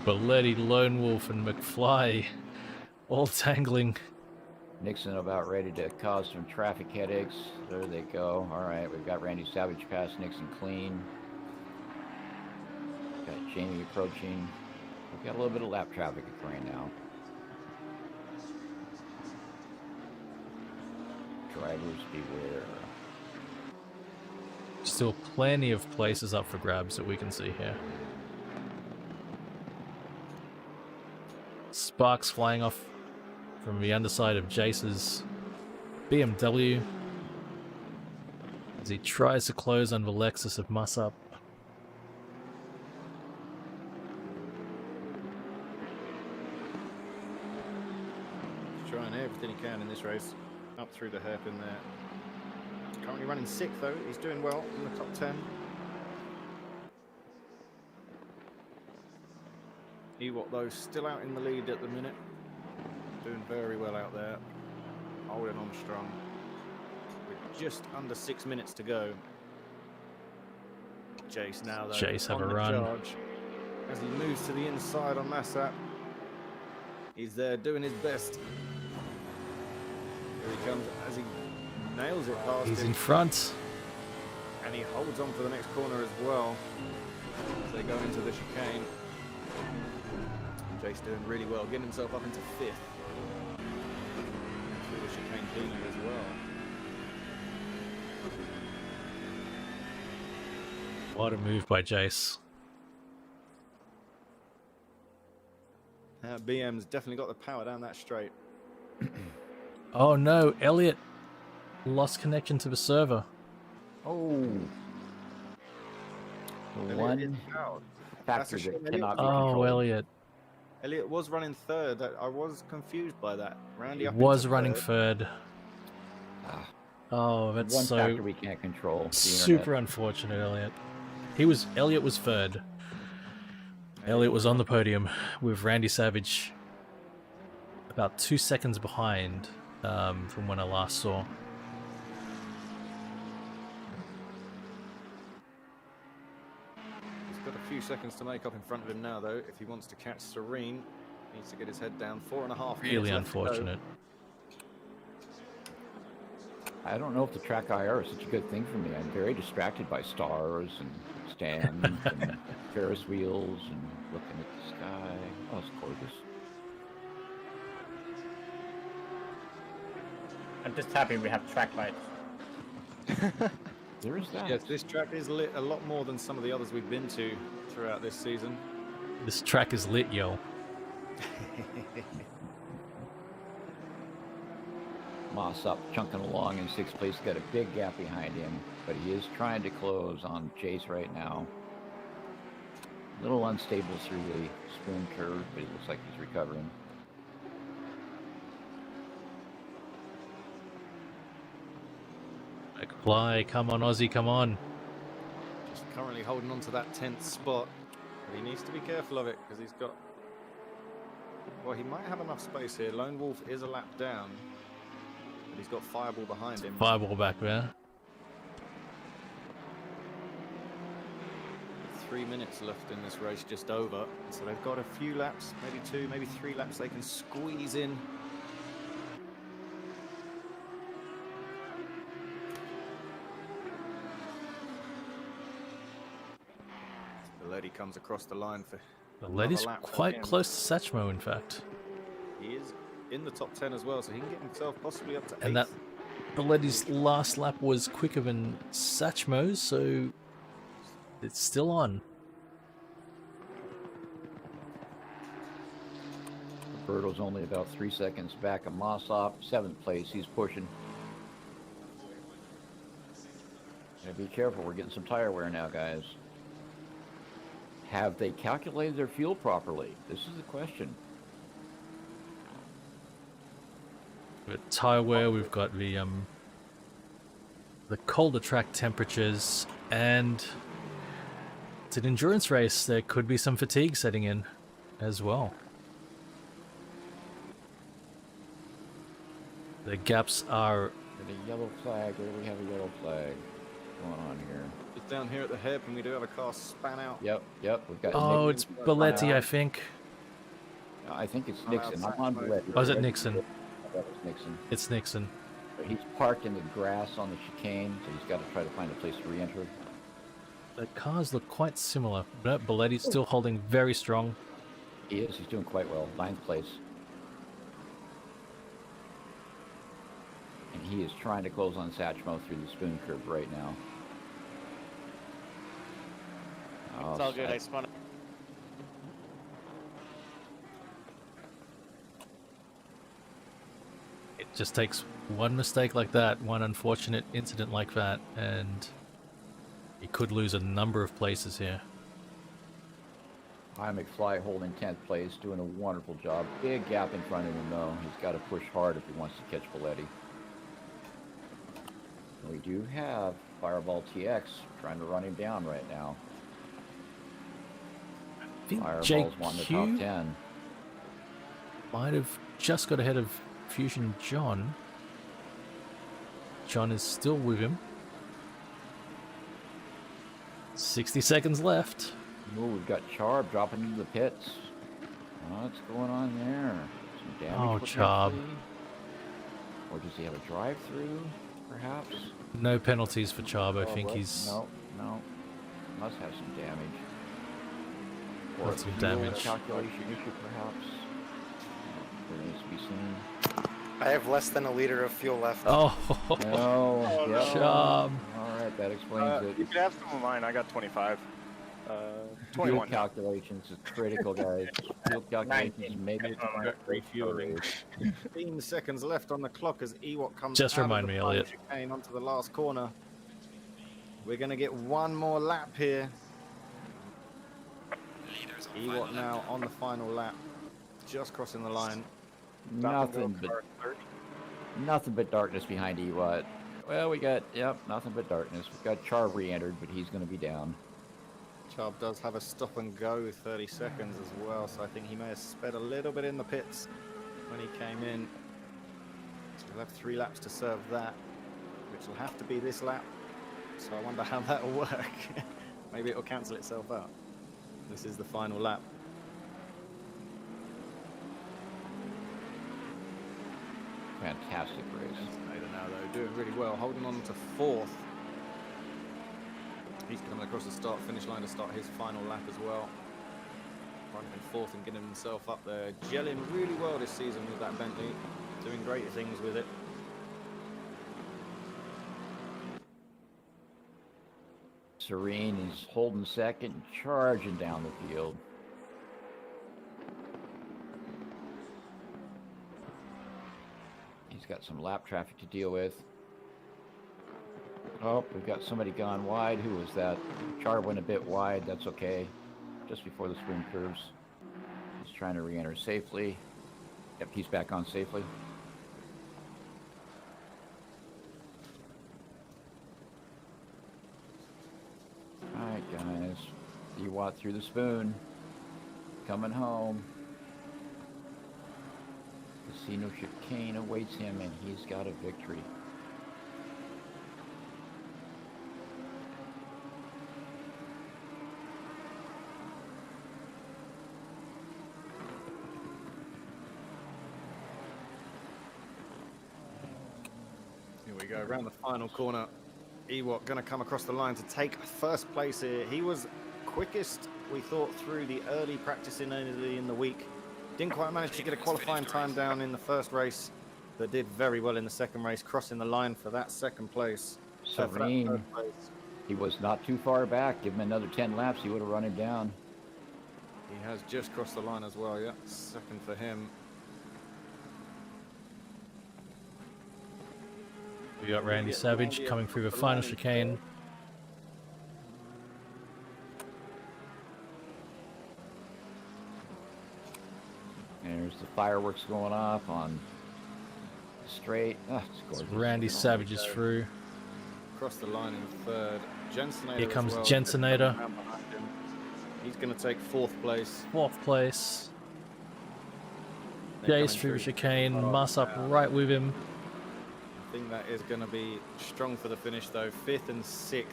S6: Belletti, Lone Wolf, and McFly all tangling.
S2: Nixon about ready to cause some traffic headaches. There they go. All right, we've got Randy Savage past Nixon clean. Got Jamie approaching. We've got a little bit of lap traffic occurring now. Drivers beware.
S6: Still plenty of places up for grabs that we can see here. Sparks flying off from the underside of Jace's BMW as he tries to close on the Lexus of Musup.
S5: He's trying everything he can in this race. Up through the hairpin there. Currently running 6th though. He's doing well in the top 10. Ewok though still out in the lead at the minute. Doing very well out there. Holding on strong. With just under 6 minutes to go. Jace now though.
S6: Jace have
S5: on
S6: a
S5: the
S6: run.
S5: charge. As he moves to the inside on Massap. He's there doing his best. Here he comes as he nails it past
S6: He's
S5: him.
S6: in front.
S5: And he holds on for the next corner as well. As they go into the chicane. Jace doing really well, getting himself up into 5th. Through the chicane cleanly as well.
S6: What a move by Jace.
S5: BM's definitely got the power down that straight.
S6: Oh no, Elliot lost connection to the server.
S2: Oh. The one factor that cannot be
S6: Oh,
S2: controlled.
S6: Elliot.
S5: Elliot was running 3rd. I was confused by that. Randy up
S6: Was
S5: into
S6: running
S5: 3rd.
S6: 3rd. Oh, that's
S2: One
S6: so
S2: factor we can't control. the
S6: super
S2: internet.
S6: unfortunate, Elliot. Elliot was 3rd. Elliot was on the podium with Randy Savage about 2 seconds behind from when I last saw.
S5: He's got a few seconds to make up in front of him now, though. If he wants to catch Serene, he needs to get his head down. 4.5 minutes
S6: Really
S5: left to go.
S6: unfortunate.
S2: I don't know if the track IR is such a good thing for me. I'm very distracted by stars and stands and Ferris wheels and looking at the sky. Oh, it's gorgeous.
S4: I'm just happy we have track lights.
S2: There is that.
S5: Yes, this track is lit a lot more than some of the others we've been to throughout this season.
S6: This track is lit, yo.
S2: Moss up, chunking along in 6th place. Got a big gap behind him, but he is trying to close on Jace right now. A little unstable through the spoon curve, but he looks like he's recovering.
S6: McFly, come on, Aussie, come on.
S5: Just currently holding on to that 10th spot. But he needs to be careful of it because he's got... Well, he might have enough space here. Lone Wolf is a lap down. But he's got Fireball behind him.
S6: Fireball back there.
S5: 3 minutes left in this race, just over. So they've got a few laps, maybe 2, maybe 3 laps they can squeeze in. The lady comes across the line for
S6: The lady's
S5: another lap for
S6: quite
S5: him.
S6: close to Satchmo, in fact.
S5: He is in the top 10 as well, so he can get himself possibly up to 8th.
S6: And that the lady's last lap was quicker than Satchmo's, so it's still on.
S2: Roberto's only about 3 seconds back of Mossop. 7th place, he's pushing. Gotta be careful, we're getting some tire wear now, guys. Have they calculated their fuel properly? This is the question.
S6: But tire wear, we've got the colder track temperatures, and it's an endurance race. There could be some fatigue setting in as well. The gaps are...
S2: Get a yellow flag. Where do we have a yellow flag going on here?
S5: Just down here at the hip, and we do have a car span out.
S2: Yep. We've got.
S6: Oh, it's Belletti, I think.
S2: I think it's Nixon. I'm on Belletti.
S6: Oh, is it Nixon?
S2: That was Nixon.
S6: It's Nixon.
S2: But he's parked in the grass on the chicane, so he's got to try to find a place to re-enter.
S6: The cars look quite similar, but Belletti's still holding very strong.
S2: He is. He's doing quite well. 9th place. And he is trying to close on Satchmo through the spoon curve right now.
S17: It's all good. I spun.
S6: It just takes one mistake like that, one unfortunate incident like that, and he could lose a number of places here.
S2: Hi, McFly holding 10th place, doing a wonderful job. Big gap in front of him, though. He's got to push hard if he wants to catch Belletti. We do have Fireball TX trying to run him down right now.
S6: I think
S2: Fireball's won the top 10.
S6: Might have just got ahead of Fusion John. John is still with him. 60 seconds left.
S2: Oh, we've got Charb dropping into the pits. What's going on there? Some damage.
S6: Oh, Charb.
S2: Or does he have a drive-through, perhaps?
S6: No penalties for Charb. I think he's...
S2: No. Must have some damage. Or
S6: Lots of
S2: a fuel
S6: damage.
S2: calculation issue, perhaps. Remains to be seen.
S16: I have less than a liter of fuel left.
S6: Oh,
S2: no.
S6: Yeah. Charb.
S2: Alright, that explains it.
S3: You could have some of mine. I got 25.
S2: Fuel
S3: 21.
S2: calculations is critical, guys. Fuel calculations make it
S5: refueling. 15 seconds left on the clock as Ewok comes
S6: Just
S5: out
S6: remind
S5: of the
S6: me,
S5: final
S6: Elliot.
S5: chicane onto the last corner. We're going to get one more lap here. Ewok now on the final lap, just crossing the line.
S2: Nothing but darkness behind Ewok. Well, we got, nothing but darkness. We've got Charb re-entered, but he's going to be down.
S5: Charb does have a stop and go 30 seconds as well, so I think he may have sped a little bit in the pits when he came in. So we'll have 3 laps to serve that, which will have to be this lap. So I wonder how that will work. Maybe it will cancel itself out. This is the final lap.
S2: Fantastic race.
S5: Nader now though, doing really well, holding on to 4th. He's coming across the start-finish line to start his final lap as well. Running in 4th and getting himself up there. Gelling really well this season with that Bentley. Doing great things with it.
S2: Serene is holding second, charging down the field. He's got some lap traffic to deal with. Oh, we've got somebody gone wide. Who was that? Char went a bit wide. That's okay. Just before the swing curves. He's trying to re-enter safely. Yep, he's back on safely. Alright, guys. Ewok through the spoon. Coming home. Casino chicane awaits him, and he's got a victory.
S5: Here we go, around the final corner. Ewok going to come across the line to take first place here. He was quickest, we thought, through the early practicing early in the week. Didn't quite manage to get a qualifying time down in the first race, but did very well in the second race, crossing the line for that second place.
S2: Serene. He was not too far back. Give him another 10 laps, he would have run him down.
S5: He has just crossed the line as well, yeah. Second for him.
S6: We got Randy Savage coming through the final chicane.
S2: There's the fireworks going off on straight. Oh, it's gorgeous.
S6: Randy Savage is through.
S5: Across the line in third. Jensenator
S6: Here comes
S5: as well,
S6: Jensenator.
S5: coming around behind him. He's going to take fourth place.
S6: Fourth place.
S5: They're
S6: Jace
S5: coming
S6: through
S5: through.
S6: chicane.
S5: Oh,
S6: Muss up
S5: wow.
S6: right with him.
S5: I think that is going to be strong for the finish, though. 5th and 6th.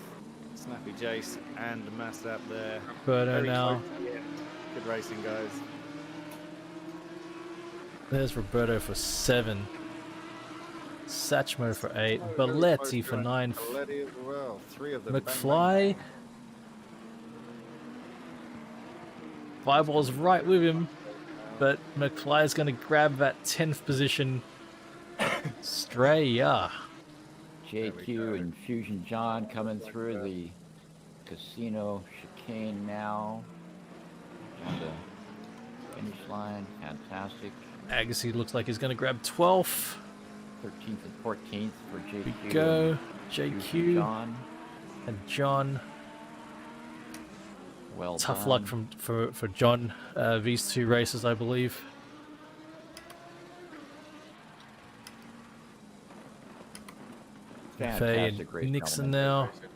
S5: Snappy Jace and Massap there.
S6: Roberto
S5: Very
S6: now.
S5: close to the end. Good racing, guys.
S6: There's Roberto for 7. Satchmo for 8.
S5: Oh, very
S6: Belletti
S5: close
S6: for
S5: to it.
S6: 9.
S5: Belletti as well. 3 of them. Bang, bang,
S6: McFly. Fireball's right with him. But McFly's going to grab that 10th position. Straya.
S2: JQ and Fusion John coming through the casino chicane now. On the finish line. Fantastic.
S6: Agassi looks like he's going to grab 12th.
S2: 13th and 14th for JQ.
S6: We go.
S2: Fusion
S6: JQ
S2: John.
S6: and John.
S2: Well
S6: Tough
S2: done.
S6: luck for John. These 2 races, I believe. Faye and
S2: Fantastic race,
S6: Nixon
S2: gentlemen.
S6: now.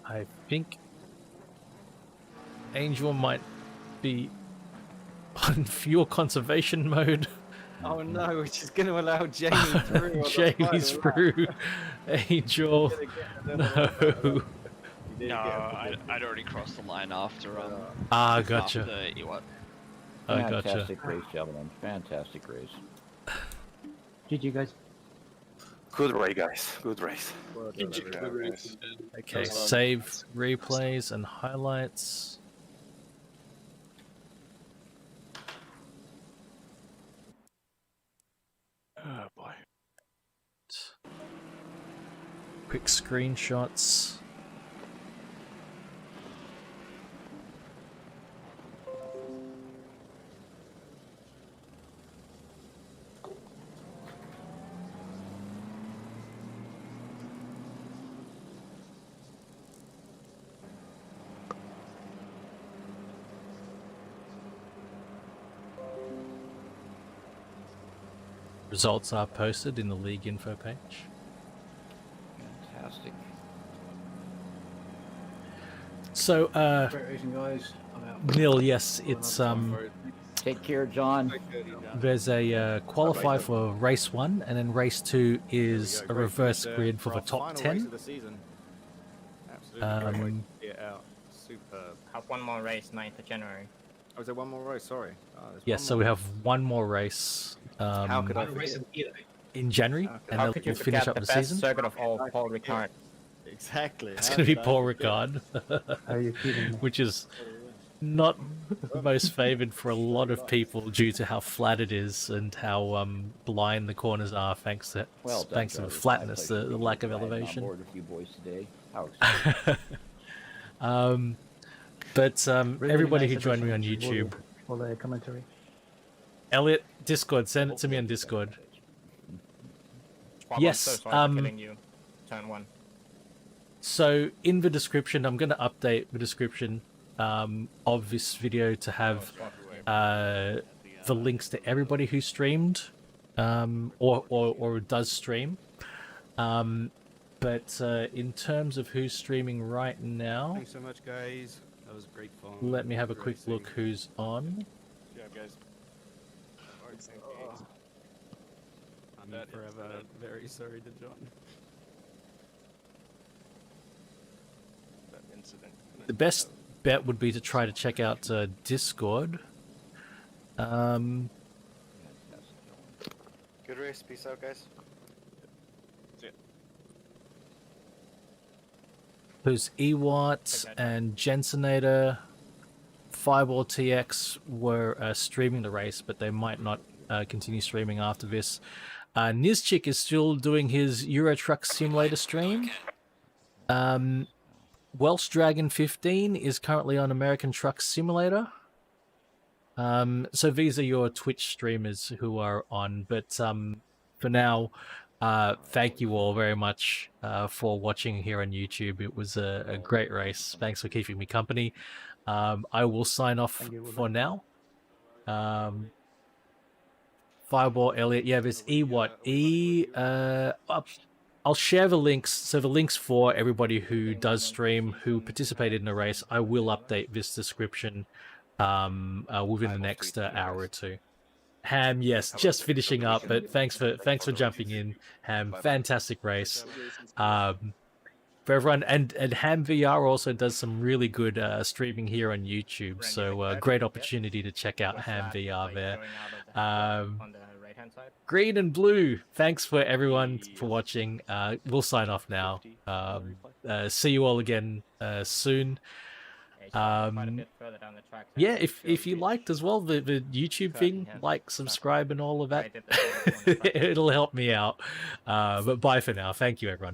S6: I think Angel might be on fuel conservation mode.
S5: Oh no, which is going to allow Jamie through. on the
S6: Jamie's
S5: final lap.
S6: through. Angel. No.
S10: No, I'd already crossed the line after
S6: Ah, gotcha.
S10: after Iwat.
S6: I gotcha.
S2: Fantastic race, gentlemen. Fantastic race.
S9: GG, guys.
S18: Good race, guys. Good race.
S6: Okay, save replays and highlights.
S18: Oh boy.
S6: Quick screenshots. Results are posted in the league info page.
S2: Fantastic.
S6: So,
S11: Great racing, guys. I'm out.
S6: Neil, yes, it's
S2: Take care, John.
S6: there's a qualify for race 1, and then race 2 is a reverse grid for the top 10.
S5: Of the season. Absolutely great way to see it out. Superb.
S4: Have one more race, 9th of January.
S5: Oh, is there one more race? Sorry. Oh, there's
S6: Yes,
S5: one
S6: so
S5: more.
S6: we have one more race.
S5: How could I forget?
S6: In January, and
S4: How
S6: then
S4: could you
S6: we'll finish
S4: forget
S6: up
S4: the
S6: the
S4: best
S6: season.
S4: circuit of all, Paul Ricard?
S5: Exactly.
S6: It's
S5: How
S6: going to be
S5: did I
S6: Paul
S5: forget?
S6: Ricard,
S9: Are you kidding me?
S6: which is not the most favoured for a lot of people due to how flat it is and how blind the corners are, thanks to
S2: Well done,
S6: thanks to the
S2: drivers.
S6: flatness,
S2: My pleasure
S6: the
S2: to
S6: lack of
S2: be riding
S6: elevation.
S2: On board with you boys today. How exciting.
S9: Really
S6: Everybody
S9: nice
S6: who joined me on
S9: addition
S6: YouTube,
S9: for the commentary.
S6: Elliot, Discord, send it to me on Discord.
S4: Swab,
S6: Yes,
S4: I'm so sorry for killing you. Turn 1.
S6: So in the description, I'm going to update the description of this video to have the links to everybody who streamed or does stream. But in terms of who's streaming right now,
S5: Thanks so much, guys. That was great fun.
S6: let me have a
S5: Good
S6: quick
S5: racing.
S6: look who's on.
S3: Yeah, guys.
S5: I'm forever very sorry to John.
S3: That incident.
S6: The best bet would be to try to check out Discord.
S16: Good race. Peace out, guys.
S6: There's Ewart and Jensenator, Fireball TX were streaming the race, but they might not continue streaming after this. Nizchik is still doing his Euro Truck Simulator stream. Welsh Dragon 15 is currently on American Truck Simulator. So these are your Twitch streamers who are on, but for now, thank you all very much for watching here on YouTube. It was a great race. Thanks for keeping me company. I will sign off for now. Fireball, Elliot. Yeah, there's E what? I'll share the links. So the links for everybody who does stream, who participated in the race, I will update this description within the next hour or two. Ham, yes, just finishing up, but thanks for jumping in, Ham. Fantastic race. For everyone, and Ham VR also does some really good streaming here on YouTube, so great opportunity to check out Ham VR there.
S4: On the right-hand side.
S6: Green and blue, thanks for everyone for watching. We'll sign off now. See you all again soon. Yeah, if you liked as well the YouTube thing, like, subscribe, and all of that, it'll help me out. But bye for now. Thank you, everyone.